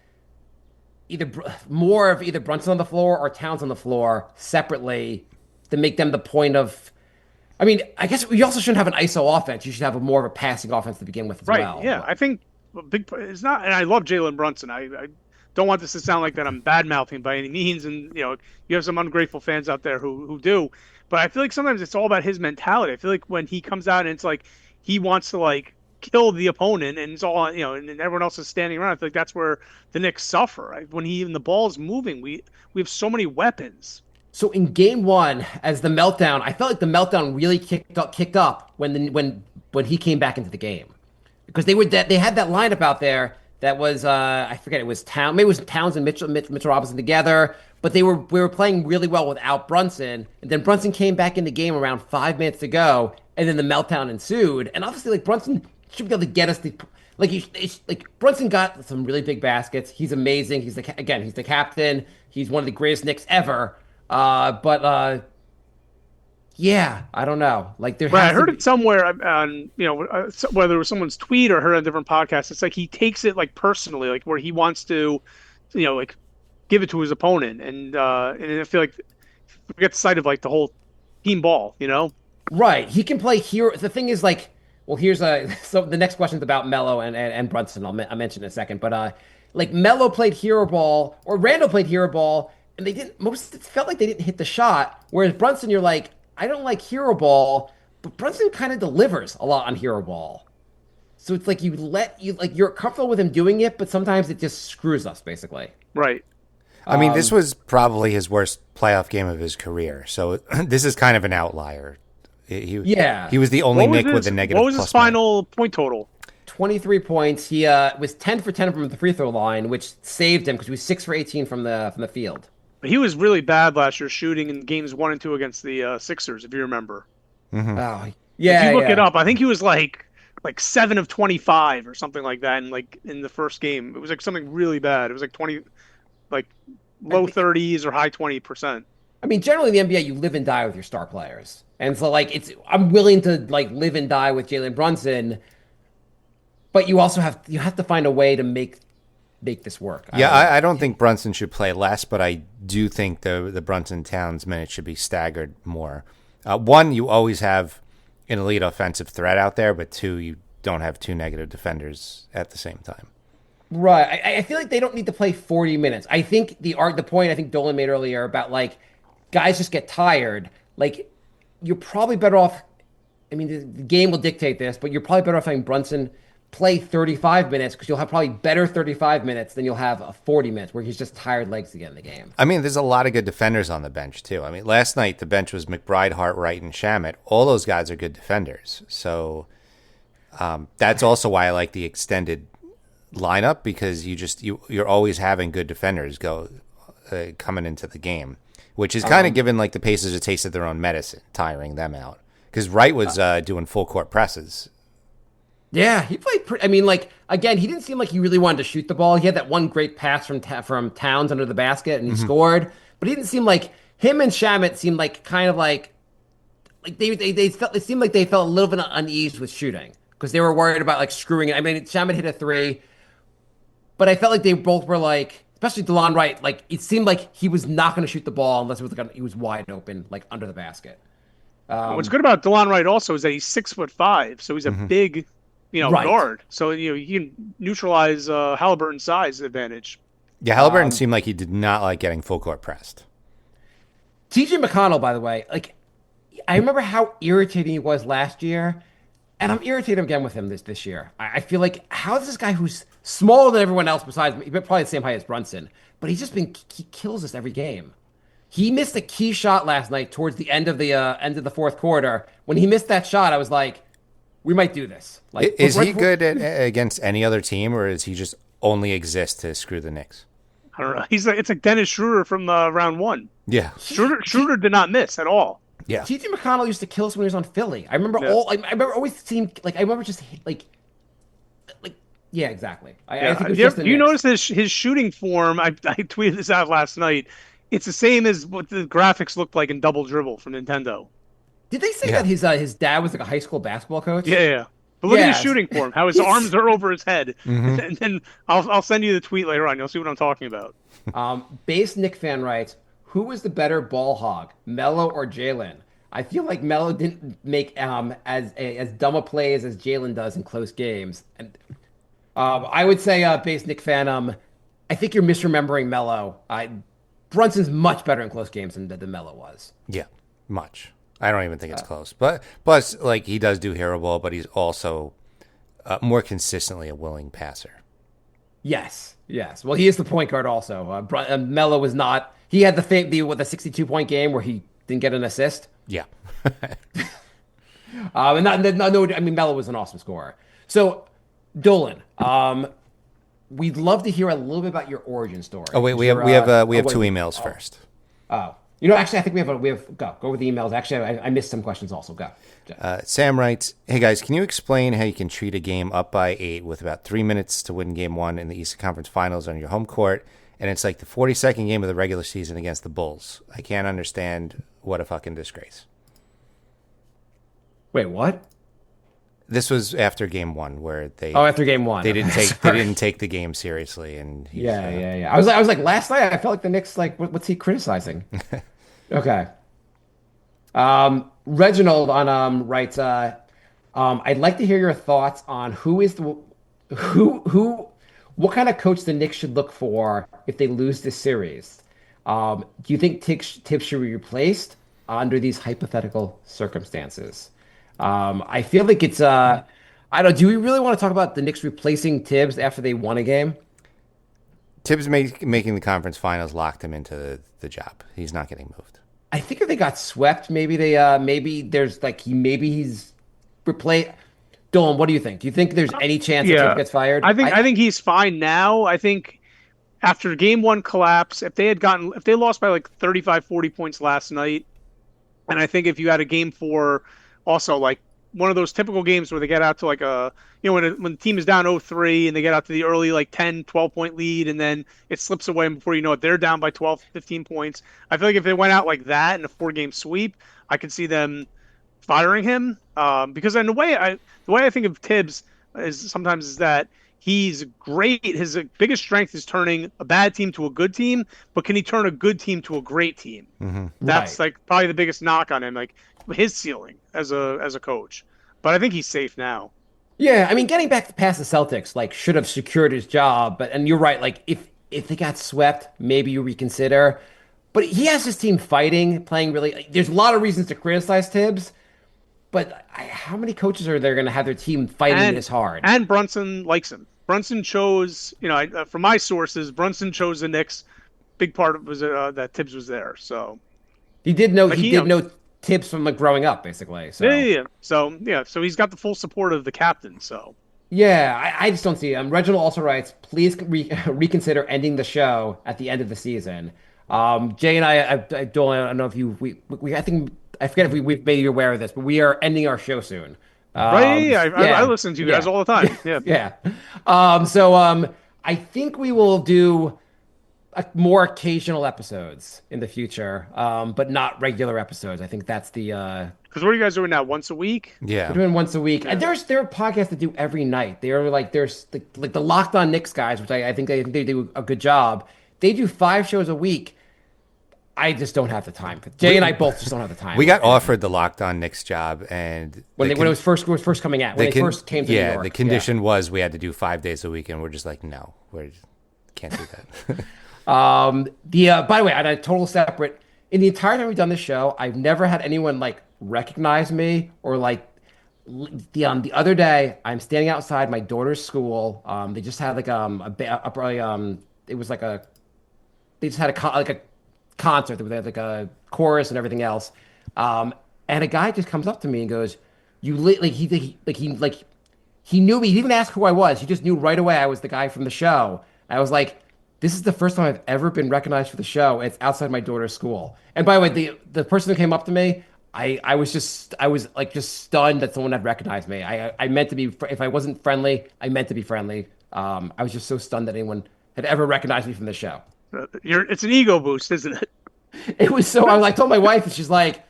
more of either Brunson on the floor or Towns on the floor separately to make them the point of. I mean, I guess you also shouldn't have an ISO offense. You should have more of a passing offense to begin with as Right. well. Yeah. I think a big it's not, and I love Jalen Brunson. I don't want this to sound like that I'm bad mouthing by any means, and you have some ungrateful fans out there who do, but I feel like sometimes it's all about his mentality. I feel like when he comes out and it's like he wants to like kill the opponent, and it's all and everyone else is standing around. I feel like that's where the Knicks suffer. Right? When the ball is moving, we have so many weapons. So in game one, as the meltdown, I felt like the meltdown really kicked up when he came back into the game, because they had that lineup out there that was I forget, it was maybe it was Towns and Mitchell Robinson together, but we were playing really well without Brunson, and then Brunson came back in the game around 5 minutes to go, and then the meltdown ensued, and obviously like Brunson should be able to get us the. Like Brunson got some really big baskets. He's amazing. He's the captain. He's one of the greatest Knicks ever. Yeah, I don't know. Like I heard it somewhere on whether it was someone's tweet or heard on a different podcast. It's like he takes it like personally, like where he wants to, like give it to his opponent, and I feel like we get sight of like the whole team ball, Right. He can play here. The thing is like, well, so the next question is about Melo and Brunson. I'll mention in a second, but like Melo played hero ball or Randall played hero ball. And it felt like they didn't hit the shot. Whereas Brunson, you're like, I don't like hero ball, but Brunson kind of delivers a lot on hero ball. So it's like you're comfortable with him doing it, but sometimes it just screws us, basically. Right. I mean, this was probably his worst playoff game of his career, so this is kind of an outlier. He was the only Knick with a negative. What was his final point total? 23 points. He was 10 for 10 from the free throw line, which saved him because he was 6 for 18 from the field. But he was really bad last year shooting in games 1 and 2 against the Sixers, if you remember. Mm-hmm. Oh, yeah. If you look it up, I think he was like 7 of 25 or something like that, and like in the first game, it was like something really bad. It was like 20, like low 30s or high 20%. I mean, generally in the NBA, you live and die with your star players, and so like I'm willing to like live and die with Jalen Brunson, but you also have to find a way to make this work. I don't think Brunson should play less, but I do think the Brunson Towns minutes should be staggered more. One, you always have an elite offensive threat out there, but two, you don't have two negative defenders at the same time. Right. I feel like they don't need to play 40 minutes. I think the point I think Dolan made earlier about like guys just get tired. Like you're probably better off. I mean, the game will dictate this, but you're probably better off having Brunson play 35 minutes because you'll have probably better 35 minutes than you'll have a 40 minutes where he's just tired legs to get in the game. I mean, there's a lot of good defenders on the bench, too. I mean, last night the bench was McBride, Hart, Wright, and Shamet. All those guys are good defenders. So that's also why I like the extended lineup, because you're always having good defenders coming into the game, which is kind of giving like the Pacers a taste of their own medicine, tiring them out. Because Wright was doing full court presses. Yeah, he played I mean, like, again, he didn't seem like he really wanted to shoot the ball. He had that one great pass from Towns under the basket, and he scored. But he didn't seem like him and Shamet seemed like kind of like they seemed like they felt a little bit uneased with shooting because they were worried about like screwing it. I mean, Shamet hit a 3, but I felt like they both were like, especially Dolan Wright, like it seemed like he was not going to shoot the ball unless it was like he was wide open, like under the basket. What's good about Dolan Wright also is that he's 6'5", so he's a big. Right. Guard. So, you can neutralize Halliburton's size advantage. Yeah, Halliburton seemed like he did not like getting full court pressed. TJ McConnell, by the way, like I remember how irritating he was last year, and I'm irritated again with him this year. I feel like how is this guy who's smaller than everyone else besides me, probably the same height as Brunson, but he kills us every game. He missed a key shot last night towards the end of the fourth quarter. When he missed that shot, I was like, we might do this. Like, is he good against any other team, or is he just only exist to screw the Knicks? I don't know. It's like Dennis Schroeder from round one. Yeah. Schroeder did not miss at all. Yeah. T.J. McConnell used to kill us when he was on Philly. I remember I remember always seeing like I remember just like yeah, exactly. I think it was just the you Knicks. notice his shooting form? I tweeted this out last night. It's the same as what the graphics looked like in Double Dribble from Nintendo. Did they say that his dad was like a high school basketball coach? Yeah. But look at his Yeah. shooting form. How his arms are over his head. And then I'll send you the tweet later on. You'll see what I'm talking about. Base Nick fan writes, "Who was the better ball hog, Melo or Jalen? I feel like Melo didn't make as dumb a plays as Jalen does in close games." And I would say, base Nick fan, I think you're misremembering Melo. Brunson's much better in close games than Melo was. Yeah. Much. I don't even think it's close. But plus, like, he does do hero ball, but he's also more consistently a willing passer. Yes. Well, he is the point guard also. Melo was not. He had the 62-point game where he didn't get an assist. Yeah. And I mean, Melo was an awesome scorer. So, Dolan, we'd love to hear a little bit about your origin story. Oh wait, we have two emails first. Oh, actually, I think we have go with the emails. Actually, I missed some questions also. Go. Sam writes, "Hey guys, can you explain how you can treat a game up by 8 with about 3 minutes to win Game 1 in the Eastern Conference Finals on your home court, and it's like the 42nd game of the regular season against the Bulls? I can't understand. What a fucking disgrace." Wait, what? This was after Game 1, where they after Game 1, they didn't take the game seriously, and yeah. I was like last night. I felt like the Knicks like what's he criticizing? Okay. Reginald on writes, I'd like to hear your thoughts on what kind of coach the Knicks should look for if they lose this series. Do you think Thibs should be replaced under these hypothetical circumstances? I feel like it's I don't. Do we really want to talk about the Knicks replacing Thibs after they won a game? Thibs making the conference finals locked him into the job. He's not getting moved. I think if they got swept, maybe he's replaced. Dolan, what do you think? Do you think there's any chance that Thibs gets fired? I think he's fine now. I think after Game 1 collapse, if they lost by like 35, 40 points last night, and I think if you had a Game 4, also like one of those typical games where they get out to like when the team is down 0-3 and they get out to the early like 10, 12-point lead and then it slips away and before you know it, they're down by 12, 15 points. I feel like if they went out like that in a 4-game sweep, I could see them firing him. Because in the way I think of Thibs is that he's great. His biggest strength is turning a bad team to a good team, but can he turn a good team to a great team? Mm-hmm. That's like probably the biggest knock on him, like his ceiling as a coach. But I think he's safe now. Yeah, I mean, getting back past the Celtics, like, should have secured his job. And you're right, like, if they got swept, maybe you reconsider. But he has his team fighting, playing really. Like, there's a lot of reasons to criticize Thibs, but how many coaches are there going to have their team fighting this hard? And Brunson likes him. Brunson chose, from my sources, Brunson chose the Knicks. Big part of it was that Thibs was there. So he did know Thibs from like growing up, basically. So. Yeah. So he's got the full support of the captain. So yeah, I just don't see him. Reginald also writes, please reconsider ending the show at the end of the season. Jay and I don't know if I forget if we've made you aware of this, but we are ending our show soon. I listen to you guys all the time. Yeah. Yeah. So I think we will do more occasional episodes in the future, but not regular episodes. I think that's the because what are you guys doing now? Once a week? Yeah, we're doing once a week. And there are podcasts that do every night. They are like there's the Locked On Knicks guys, which I think they do a good job. They do 5 shows a week. I just don't have the time. Jay and I both just don't have the time. We got offered the Locked On Knicks job, and when it was first coming out, when they first came to New York. The condition was we had to do 5 days a week, and we're just like, no, we can't do that. By the way, on a total separate, in the entire time we've done this show, I've never had anyone like recognize me or like the other day I'm standing outside my daughter's school. They just had like it was like a they just had like a concert. They had like a chorus and everything else. And a guy just comes up to me and goes, "You like he knew me. He didn't even ask who I was. He just knew right away I was the guy from the show." I was like, "This is the first time I've ever been recognized for the show. It's outside my daughter's school." And by the way, the person who came up to me, I was like just stunned that someone had recognized me. I meant to be if I wasn't friendly, I meant to be friendly. I was just so stunned that anyone had ever recognized me from the show. It's an ego boost, isn't it? It was so. I told my wife, and she's like,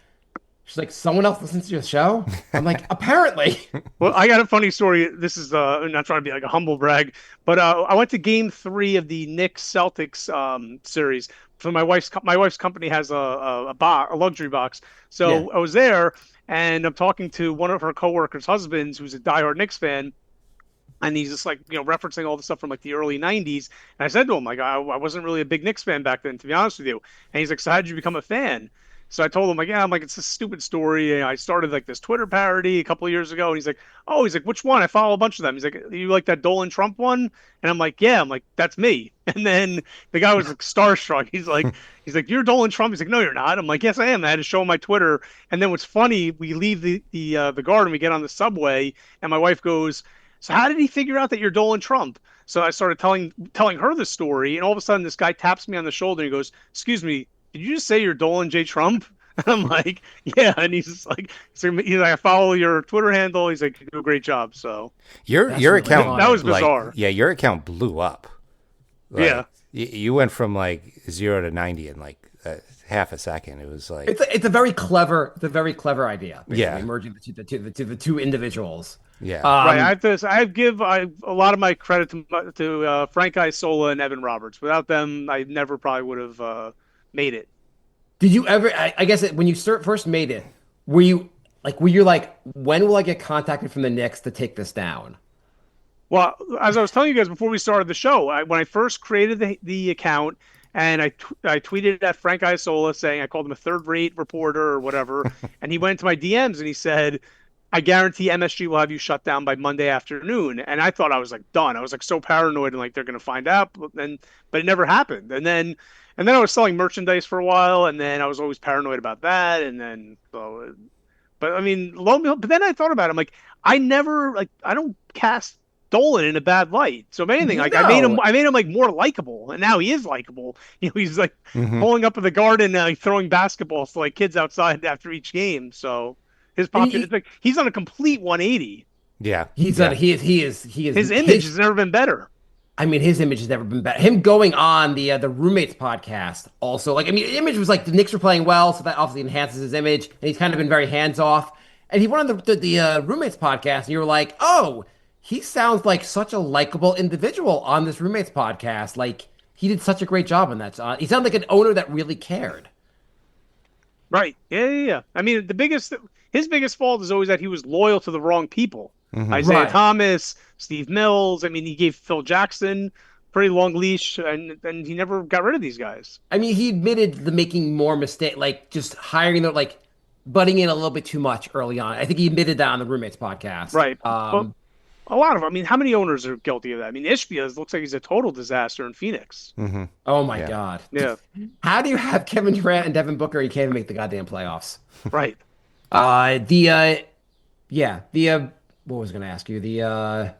someone else listens to your show. I'm like, apparently. Well, I got a funny story. This is I'm not trying to be like a humble brag, but I went to Game 3 of the Knicks Celtics series. So my wife's company has a luxury box. So Yeah. I was there, and I'm talking to one of her coworkers' husbands, who's a diehard Knicks fan. And he's just like, referencing all the stuff from like the early 90s. And I said to him, like, I wasn't really a big Knicks fan back then, to be honest with you. And he's like, so how did you become a fan? So I told him, like, yeah, I'm like, it's a stupid story. And I started like this Twitter parody a couple of years ago. And he's like, which one? I follow a bunch of them. He's like, you like that Dolan Trump one? And I'm like, yeah. I'm like, that's me. And then the guy was like starstruck. He's like, you're Dolan Trump. He's like, no, you're not. I'm like, yes, I am. I had to show him my Twitter. And then what's funny, we leave the garden, we get on the subway, and my wife goes, so how did he figure out that you're Dolan Trump? So I started telling her the story, and all of a sudden this guy taps me on the shoulder and he goes, "Excuse me, did you just say you're Dolan J. Trump?" And I'm like, "Yeah." And he's like, "I follow your Twitter handle." He's like, "You do a great job." So Your really account funny. That was bizarre. Your account blew up. Like, Yeah. you went from like 0 to 90 in like half a second. It was like It's a very clever idea. Basically, Yeah. merging the two individuals. yeah. Right, I give a lot of my credit to Frank Isola and Evan Roberts. Without them, I never probably would have made it. Did you ever? I guess when you first made it, were you like, when will I get contacted from the Knicks to take this down? Well, as I was telling you guys before we started the show, when I first created the account, and I tweeted at Frank Isola saying I called him a third-rate reporter or whatever, and he went to my DMs and he said, "I guarantee MSG will have you shut down by Monday afternoon." And I thought I was like done. I was like so paranoid and like they're gonna find out, but it never happened. And then I was selling merchandise for a while, and then I was always paranoid about that. And then but I mean, lo and behold, but then I thought about it. I'm like, I don't cast Dolan in a bad light. So if anything, like I made him like more likable, and now he is likable. He's like pulling up in the garden, like throwing basketballs to like kids outside after each game. So his it's like he's on a complete 180. Yeah. He is. His image has never been better. I mean, his image has never been better. Him going on the Roommates podcast also, like, I mean, the image was like the Knicks were playing well, so that obviously enhances his image, and he's kind of been very hands off. And he went on the Roommates podcast, and you were like, oh, he sounds like such a likable individual on this Roommates podcast. Like, he did such a great job on that. He sounded like an owner that really cared. Right. Yeah. I mean, his biggest fault is always that he was loyal to the wrong people. Isaiah Right. Thomas, Steve Mills. I mean, he gave Phil Jackson pretty long leash, and he never got rid of these guys. I mean, he admitted the making more mistake, like just hiring like butting in a little bit too much early on. I think he admitted that on the Roommates podcast. Right. Well, a lot of them. I mean, how many owners are guilty of that? I mean, Ishbia looks like he's a total disaster in Phoenix. Oh my God. Yeah. How do you have Kevin Durant and Devin Booker? You can't even make the goddamn playoffs. Right. What was I going to ask you? The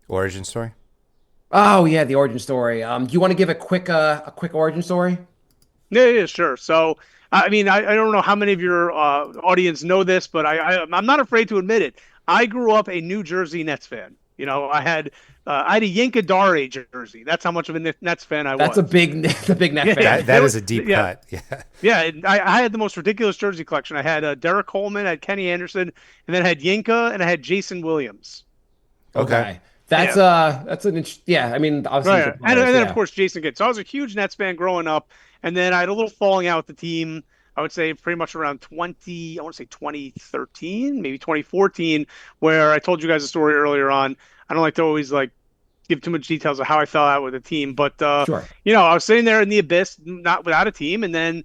Origin story. Oh yeah, the origin story. Do you want to give a quick origin story? Yeah, sure. So, I mean, I don't know how many of your audience know this, but I'm not afraid to admit it. I grew up a New Jersey Nets fan. I had a Yinka Dare jersey. That's how much of a Nets fan I was. That's a big Net fan. That is a deep cut. Yeah. Yeah, I had the most ridiculous jersey collection. I had Derek Coleman, I had Kenny Anderson, and then I had Yinka, and I had Jason Williams. Okay. That's an I mean, obviously, Right. And then, of course, Jason Kidd. So I was a huge Nets fan growing up, and then I had a little falling out with the team. I would say pretty much around 2013, maybe 2014, where I told you guys a story earlier on. I don't like to always give too much details of how I fell out with the team, but Sure. I was sitting there in the abyss, not without a team, and then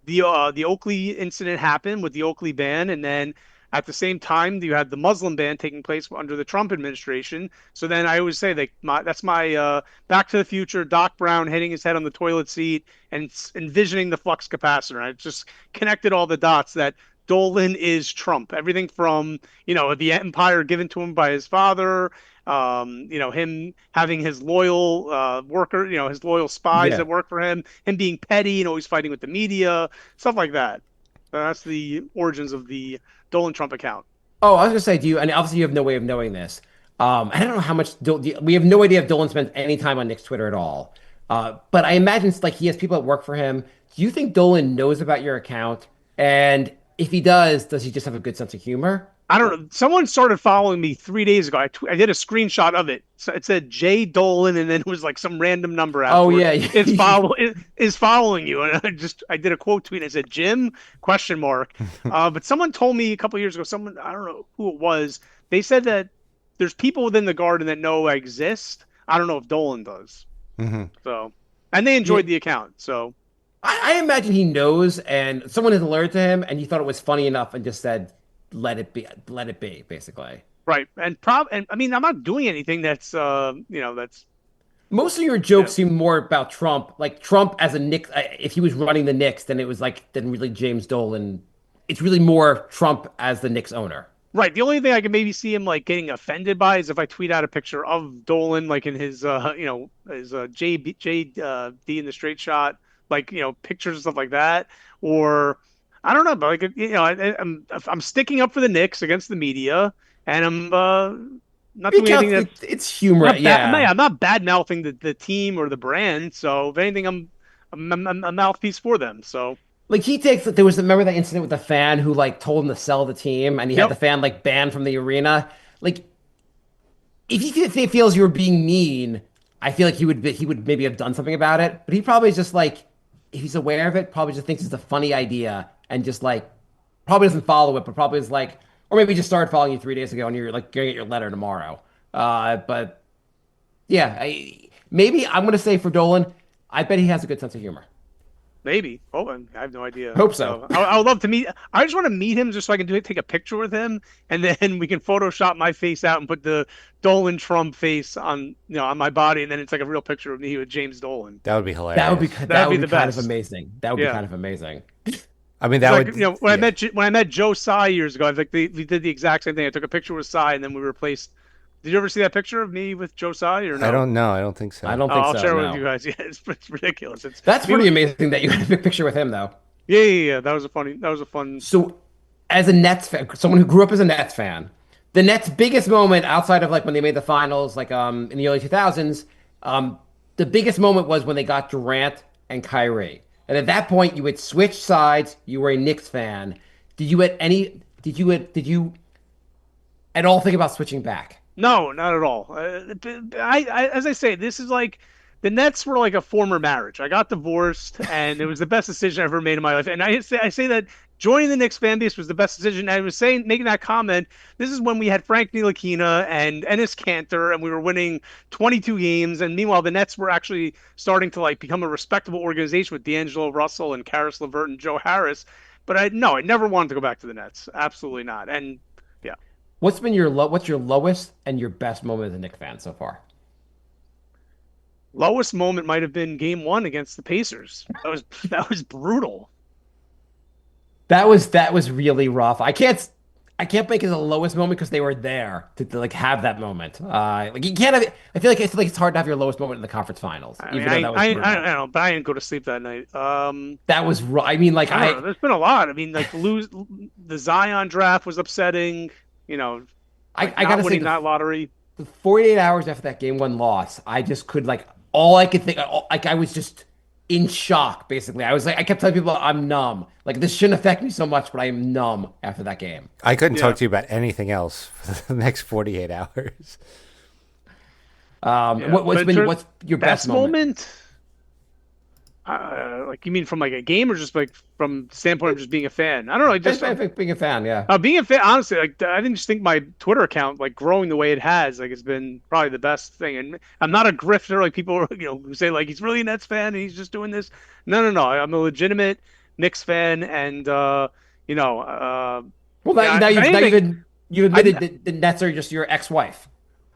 the Oakley incident happened with the Oakley ban, and then at the same time you had the Muslim ban taking place under the Trump administration. So then I always say that's my Back to the Future, Doc Brown hitting his head on the toilet seat and envisioning the flux capacitor. I just connected all the dots that Dolan is Trump. Everything from, the empire given to him by his father, him having his loyal worker, his loyal spies Yeah. that work for him being petty and always fighting with the media, stuff like that. That's the origins of the Dolan Trump account. Oh, I was gonna say, and obviously you have no way of knowing this. I don't know how much we have no idea if Dolan spends any time on Nick's Twitter at all. But I imagine it's like he has people that work for him. Do you think Dolan knows about your account? And if he does he just have a good sense of humor? I don't know. Someone started following me 3 days ago. I did a screenshot of it. So it said J Dolan, and then it was like some random number Oh, afterwards. yeah. It's following you, and I did a quote tweet. And I said Jim ? But someone told me a couple years ago. Someone, I don't know who it was. They said that there's people within the garden that know I exist. I don't know if Dolan does. Mm-hmm. So, and they enjoyed the account. So I imagine he knows, and someone has alerted to him, and he thought it was funny enough and just said, let it be, basically. right, and I mean, I'm not doing anything that's that's Most of your jokes seem more about Trump, like Trump as a Knicks. If he was running the Knicks, then it was like then really James Dolan. It's really more Trump as the Knicks owner. right. The only thing I can maybe see him like getting offended by is if I tweet out a picture of Dolan, like in his his JD in the straight shot, like pictures and stuff like that, or I don't know, but like I'm sticking up for the Knicks against the media, and I'm not doing anything that. It's humor, I'm not bad mouthing the team or the brand. So if anything, I'm a mouthpiece for them. So Like remember that incident with the fan who like told him to sell the team, and he had the fan like banned from the arena. Like, if he feels you were being mean, I feel like he would maybe have done something about it. But he probably just like, if he's aware of it, probably just thinks it's a funny idea and just like probably doesn't follow it, but probably is like, or maybe just started following you 3 days ago and you're like gonna get your letter tomorrow. But yeah, maybe I'm gonna say for Dolan, I bet he has a good sense of humor. maybe. Oh, I have no idea. Hope so. I would love to meet. I just want to meet him just so I can take a picture with him, and then we can Photoshop my face out and put the Dolan Trump face on on my body, and then it's like a real picture of me with James Dolan. That would be hilarious. That would be the kind best. of amazing. That would be kind of amazing. I mean, that Like, would. when I met Joe Tsai years ago, we did the exact same thing. I took a picture with Tsai, and then we replaced. Did you ever see that picture of me with Joe Tsai or no? I don't know. I don't think so. I don't think I'll so. share it No. with you guys. Yeah, it's ridiculous. That's pretty amazing that you had a big picture with him, though. Yeah. That was a fun. So, as a Nets fan, someone who grew up as a Nets fan, the Nets' biggest moment outside of like when they made the finals, like in the early 2000s, the biggest moment was when they got Durant and Kyrie. And at that point, you had switched sides. You were a Knicks fan. Did you at all think about switching back? No, not at all. As I say, this is like the Nets were like a former marriage. I got divorced, and it was the best decision I ever made in my life. And I say that joining the Knicks fan base was the best decision. I was making that comment. This is when we had Frank Ntilikina and Enes Kanter, and we were winning 22 games. And meanwhile, the Nets were actually starting to like become a respectable organization with D'Angelo Russell and Karis LeVert and Joe Harris. But I never wanted to go back to the Nets. Absolutely not. And yeah. What's your lowest and your best moment as a Knicks fan so far? Lowest moment might have been Game 1 against the Pacers. That was brutal. That was really rough. I can't make it the lowest moment because they were there to like have that moment. Like you can't have. I feel like it's hard to have your lowest moment in the conference finals. I don't know, but I didn't go to sleep that night. That was. I mean, like I don't know, there's been a lot. I mean, like the Zion draft was upsetting. I not gotta say winning that lottery. the 48 hours after that game one loss, I just could like all I could think like I was just in shock. Basically, I was like I kept telling people I'm numb. Like this shouldn't affect me so much, but I am numb after that game. I couldn't talk to you about anything else for the next 48 hours. What's your best moment? Like you mean from like a game or just like from the standpoint of just being a fan? I don't know. Just Being a fan, yeah. being a fan, honestly, like I didn't just think my Twitter account like growing the way it has, like it's been probably the best thing. And I'm not a grifter like people who say like he's really a Nets fan and he's just doing this. No. I'm a legitimate Knicks fan, and Well, yeah, now if anything, you admitted that the Nets are just your ex-wife.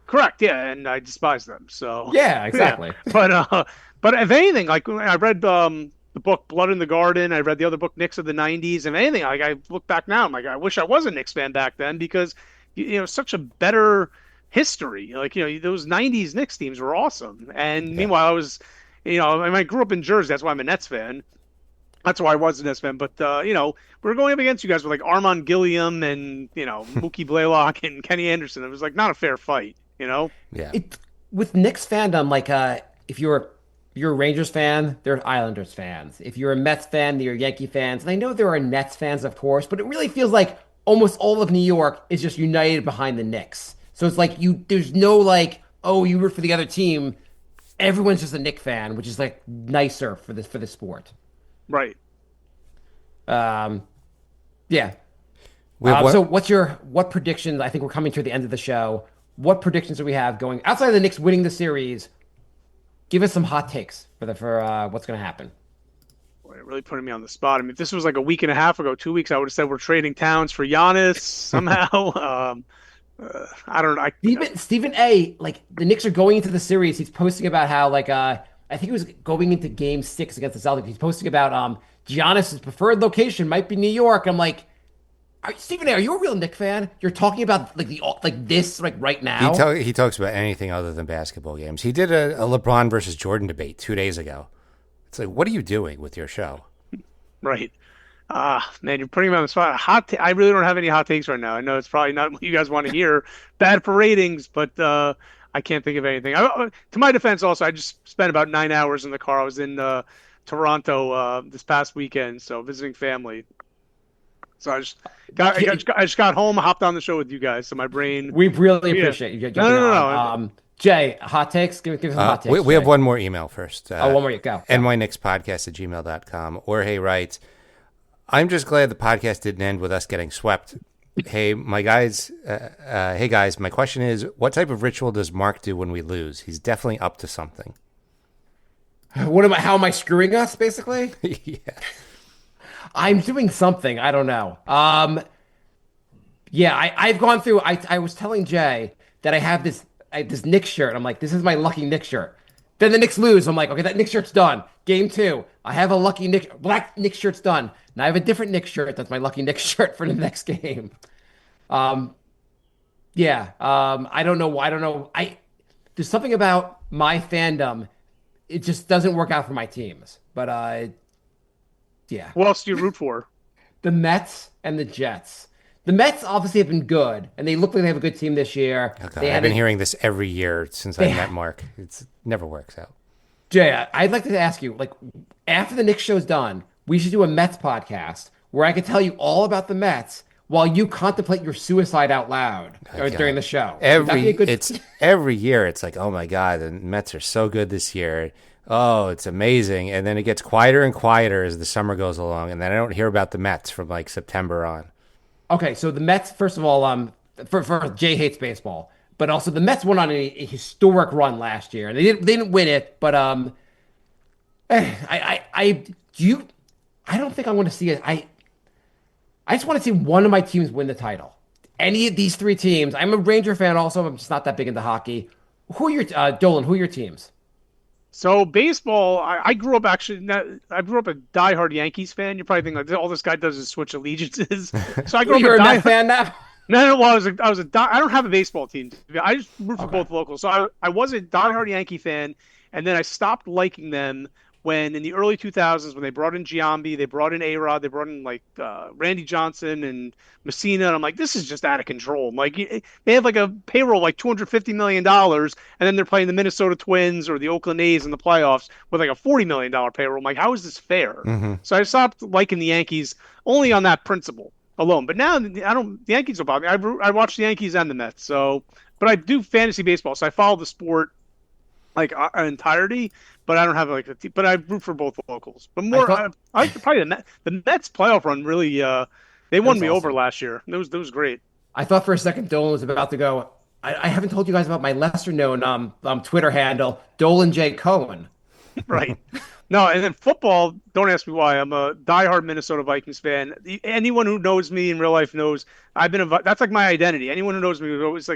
correct, yeah, and I despise them. So Yeah, exactly. But if anything, like I read the book Blood in the Garden, I read the other book Knicks of the '90s. If anything, like I look back now, I'm like I wish I was a Knicks fan back then because such a better history. Like those '90s Knicks teams were awesome. And meanwhile, I was, I mean, I grew up in Jersey. That's why I'm a Nets fan. That's why I was a Nets fan. But we're going up against you guys with like Armand Gilliam and Mookie Blaylock and Kenny Anderson. It was like not a fair fight. Yeah. With Knicks fandom, like if you're a Rangers fan, there's Islanders fans. If you're a Mets fan, there are Yankee fans. And I know there are Nets fans, of course, but it really feels like almost all of New York is just united behind the Knicks. So it's like there's no like, oh, you root for the other team. Everyone's just a Knicks fan, which is like nicer for the sport. Right. Yeah. So what predictions? I think we're coming to the end of the show. What predictions do we have going outside of the Knicks winning the series? Give us some hot takes for what's going to happen. Boy, really putting me on the spot. I mean, if this was like a week and a half ago, 2 weeks, I would have said we're trading Towns for Giannis somehow. I don't know. Stephen A. Like the Knicks are going into the series. He's posting about how like I think he was going into Game 6 against the Celtics. He's posting about Giannis's preferred location might be New York. I'm like, Stephen A., are you a real Knicks fan? You're talking about like this like right now. He talks about anything other than basketball games. He did a LeBron versus Jordan debate 2 days ago. It's like, what are you doing with your show? Right. Man, you're putting me on the spot. I really don't have any hot takes right now. I know it's probably not what you guys want to hear. Bad for ratings, but I can't think of anything. To my defense, also, I just spent about 9 hours in the car. I was in Toronto this past weekend, so visiting family. So I just got home, hopped on the show with you guys. So my brain. We really appreciate you. No. Jay, hot takes? Give us some hot takes. We have one more email first. One more. Go. nyknickspodcast@gmail.com. Jorge writes, I'm just glad the podcast didn't end with us getting swept. Hey, my guys. Hey, guys. My question is, what type of ritual does Marc do when we lose? He's definitely up to something. How am I screwing us, basically? Yeah. I'm doing something. I don't know. Yeah, I've gone through. I was telling Jay that I have this Knicks shirt. I'm like, this is my lucky Knicks shirt. Then the Knicks lose. I'm like, okay, that Knicks shirt's done. Game 2, I have a lucky black Knicks shirt's done. Now I have a different Knicks shirt. That's my lucky Knicks shirt for the next game. Yeah. I don't know. I don't know. There's something about my fandom. It just doesn't work out for my teams. But yeah. Who else do you root for? The Mets and the Jets. The Mets obviously have been good, and they look like they have a good team this year. Okay, I've been hearing this every year since I met Marc. It never works out. Jay, I'd like to ask you, like, after the Knicks show's done, we should do a Mets podcast where I could tell you all about the Mets while you contemplate your suicide out loud during the show. Every year, it's like, oh my God, the Mets are so good this year. Oh, it's amazing. And then it gets quieter and quieter as the summer goes along. And then I don't hear about the Mets from like September on. Okay, so the Mets, first of all, for Jay hates baseball, but also the Mets went on a historic run last year. And they didn't win it, but I don't think I want to see it. I just want to see one of my teams win the title. Any of these 3 teams. I'm a Ranger fan also. I'm just not that big into hockey. Who are your Dolan? Who are your teams? So baseball, I grew up actually. I grew up a diehard Yankees fan. You probably think like all this guy does is switch allegiances. So I grew up You're a Mets fan now. No. Well, I don't have a baseball team. I just root for both locals. So I was a diehard Yankee fan, and then I stopped liking them when in the early 2000s when they brought in Giambi, they brought in A-Rod, they brought in like Randy Johnson and Messina, and I'm like, this is just out of control. I'm like, they have like a payroll like $250 million, and then they're playing the Minnesota Twins or the Oakland A's in the playoffs with like a $40 million payroll. I'm like, how is this fair? Mm-hmm. So I stopped liking the Yankees only on that principle alone. But now the Yankees don't bother me. I watch the Yankees and the Mets. So, but I do fantasy baseball, so I follow the sport like entirety. but I don't have like but I root for both locals. But more, I probably the Mets playoff run really. They won me over last year. That was great. I thought for a second Dolan was about to go. I haven't told you guys about my lesser known Twitter handle, Dolan J Cohen. Right. No, and then football, don't ask me why. I'm a diehard Minnesota Vikings fan. Anyone who knows me in real life knows that's like my identity. Anyone who knows me always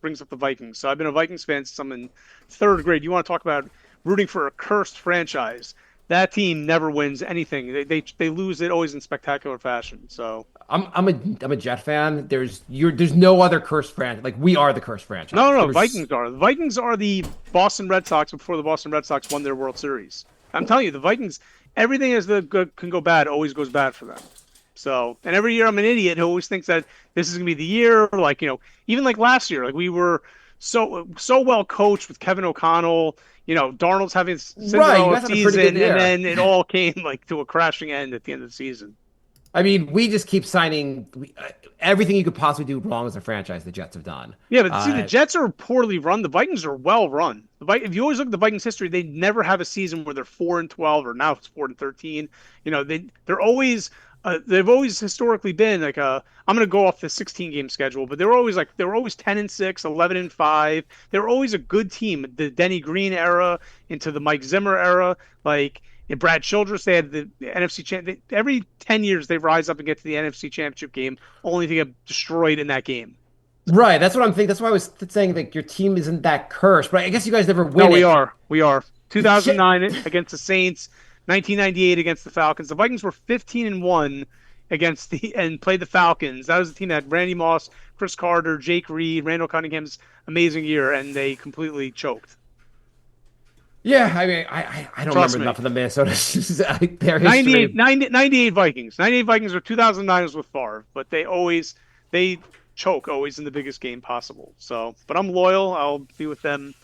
brings up the Vikings. So I've been a Vikings fan since I'm in third grade. You want to talk about rooting for a cursed franchise? That team never wins anything. They lose it always in spectacular fashion. So I'm a Jet fan. There's no other cursed franchise. Like, we are the cursed franchise. No, Vikings are. The Vikings are the Boston Red Sox before the Boston Red Sox won their World Series. I'm telling you, the Vikings, everything as the good can go bad always goes bad for them. So, and every year I'm an idiot who always thinks that this is gonna be the year. Like, even like last year, like we were so well coached with Kevin O'Connell. Darnold's having Cinderella season, and then it all came like to a crashing end at the end of the season. I mean, we just keep signing everything you could possibly do wrong as a franchise. The Jets have done. Yeah, but see, the Jets are poorly run. The Vikings are well run. If you always look at the Vikings' history, they never have a season where they're 4-12, or now it's 4-13. They're always. They've always historically been like I'm going to go off the 16-game schedule, but they were always 10-6, 11-5. They were always a good team. The Denny Green era into the Mike Zimmer era, like in Brad Childress, they had the NFC champ. Every 10 years they rise up and get to the NFC Championship game, only to get destroyed in that game. Right, that's what I'm thinking. That's why I was saying like your team isn't that cursed, but I guess you guys never win. No, we are. 2009 against the Saints. 1998 against the Falcons. The Vikings were 15-1 and played the Falcons. That was the team that had Randy Moss, Chris Carter, Jake Reed, Randall Cunningham's amazing year, and they completely choked. Yeah, I mean, I don't remember enough of the Minnesota. Their history. 98 Vikings. 98 Vikings or 2009 with Favre, but they choke always in the biggest game possible. So, but I'm loyal. I'll be with them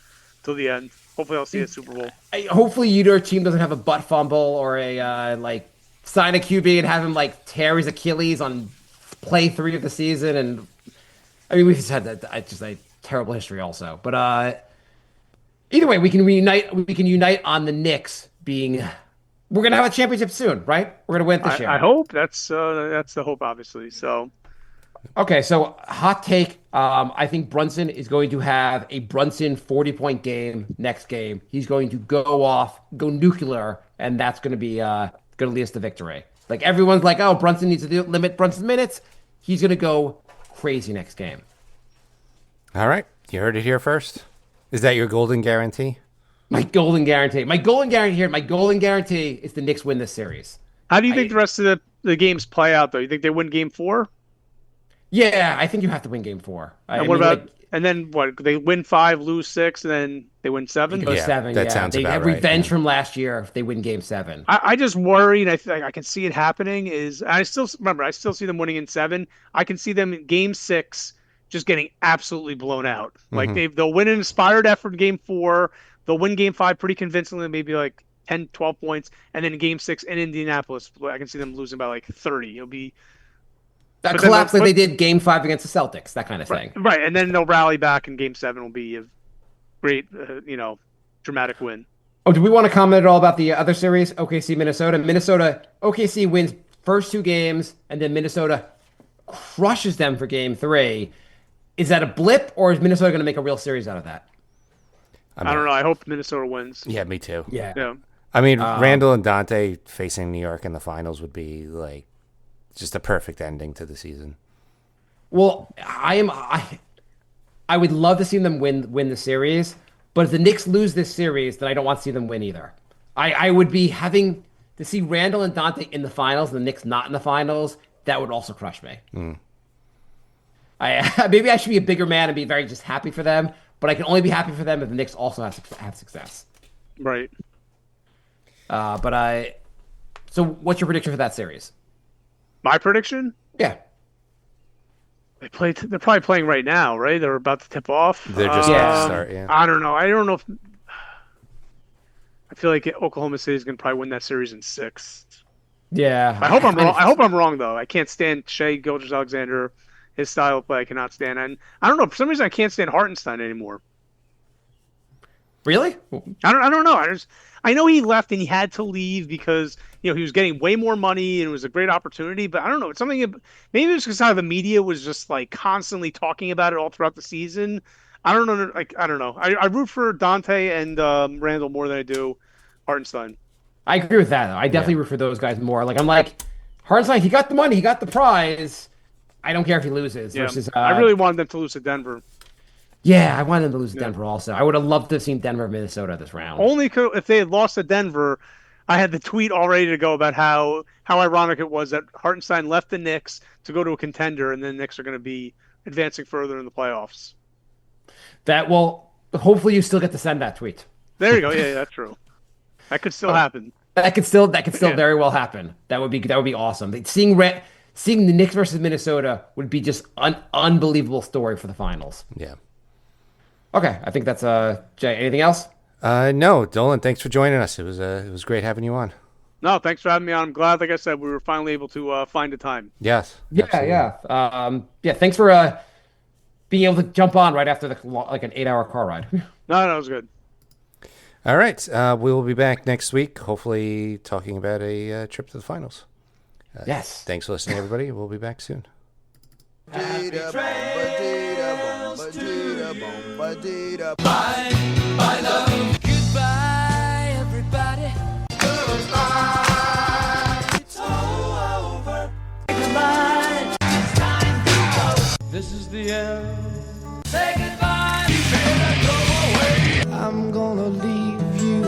till the end. Hopefully, I'll see a Super Bowl. Hopefully, your team doesn't have a butt fumble or a sign a QB and have him tear his Achilles on play 3 of the season. And I mean, we've just had that just a terrible history also. But either way, we can reunite. We can unite on the Knicks being. We're gonna have a championship soon, right? We're gonna win this year. I hope that's the hope, obviously. So. Okay, so hot take. I think Brunson is going to have a Brunson 40-point game next game. He's going to go nuclear, and that's going to be going to lead us to victory. Like, everyone's like, oh, Brunson needs to limit Brunson's minutes. He's going to go crazy next game. All right, you heard it here first. Is that your golden guarantee? My golden guarantee. My golden guarantee is the Knicks win this series. How do you think the rest of the games play out, though? You think they win Game 4? Yeah, I think you have to win Game 4. And then what? They win 5, lose 6, and then they win 7? Go 7, that sounds they about have right, revenge from last year if they win Game 7. I just worry, and I can see it happening, I still see them winning in 7. I can see them in Game 6 just getting absolutely blown out. Like, they'll win an inspired effort in Game 4. They'll win Game 5 pretty convincingly, maybe 10, 12 points. And then in Game 6 in Indianapolis, I can see them losing by 30. It'll be... That collapse like they did Game 5 against the Celtics, that kind of thing. Right, and then they'll rally back, and Game 7 will be a great, dramatic win. Oh, do we want to comment at all about the other series, OKC, Minnesota? OKC wins first 2 games, and then Minnesota crushes them for Game 3. Is that a blip, or is Minnesota going to make a real series out of that? I don't know. I hope Minnesota wins. Yeah, me too. Yeah. I mean, Randall and Dante facing New York in the finals would be just a perfect ending to the season. Well, I would love to see them win the series, but if the Knicks lose this series, then I don't want to see them win either. I would be having to see Randall and Dante in the finals, and the Knicks not in the finals. That would also crush me. Maybe I should be a bigger man and be very just happy for them, but I can only be happy for them if the Knicks also have success. Right. So what's your prediction for that series? My prediction? Yeah. They're probably playing right now, right? They're about to tip off. They're just about to start, yeah. I don't know. I don't know. I feel like Oklahoma City is going to probably win that series in 6. Yeah. I hope I'm wrong. I hope I'm wrong, though. I can't stand Shea Gilgeous-Alexander. His style of play I cannot stand. And I don't know. For some reason, I can't stand Hartenstein anymore. Really? I don't know. I know he left and he had to leave because he was getting way more money and it was a great opportunity. But I don't know. It's something. Maybe it's because how the media was just like constantly talking about it all throughout the season. I don't know. Like I don't know. I root for Dante and Randall more than I do Hartenstein. I agree with that. I definitely root for those guys more. Like I'm like Hartenstein. He got the money. He got the prize. I don't care if he loses. Yeah. Versus, I really wanted them to lose to Denver. Yeah, I wanted them to lose to Denver also. I would have loved to have seen Denver, Minnesota this round. Only if they had lost to Denver, I had the tweet all ready to go about how ironic it was that Hartenstein left the Knicks to go to a contender, and then the Knicks are going to be advancing further in the playoffs. That will hopefully you still get to send that tweet. There you go. Yeah, that's true. That could still happen. That could still very well happen. That would be awesome. Seeing the Knicks versus Minnesota would be just an unbelievable story for the finals. Yeah. Okay, I think that's Jay. Anything else? No, Dolan, thanks for joining us. It was great having you on. No, thanks for having me on. I'm glad, like I said, we were finally able to find a time. Yes. Yeah, absolutely. yeah. Thanks for being able to jump on right after like an 8-hour car ride. No, it was good. All right. We will be back next week, hopefully talking about a trip to the finals. Yes. Thanks for listening, everybody. We'll be back soon. Bye, love. Goodbye, everybody. It's all over. Goodbye. It's time to go. This is the end. Say goodbye. You better go away. I'm gonna leave you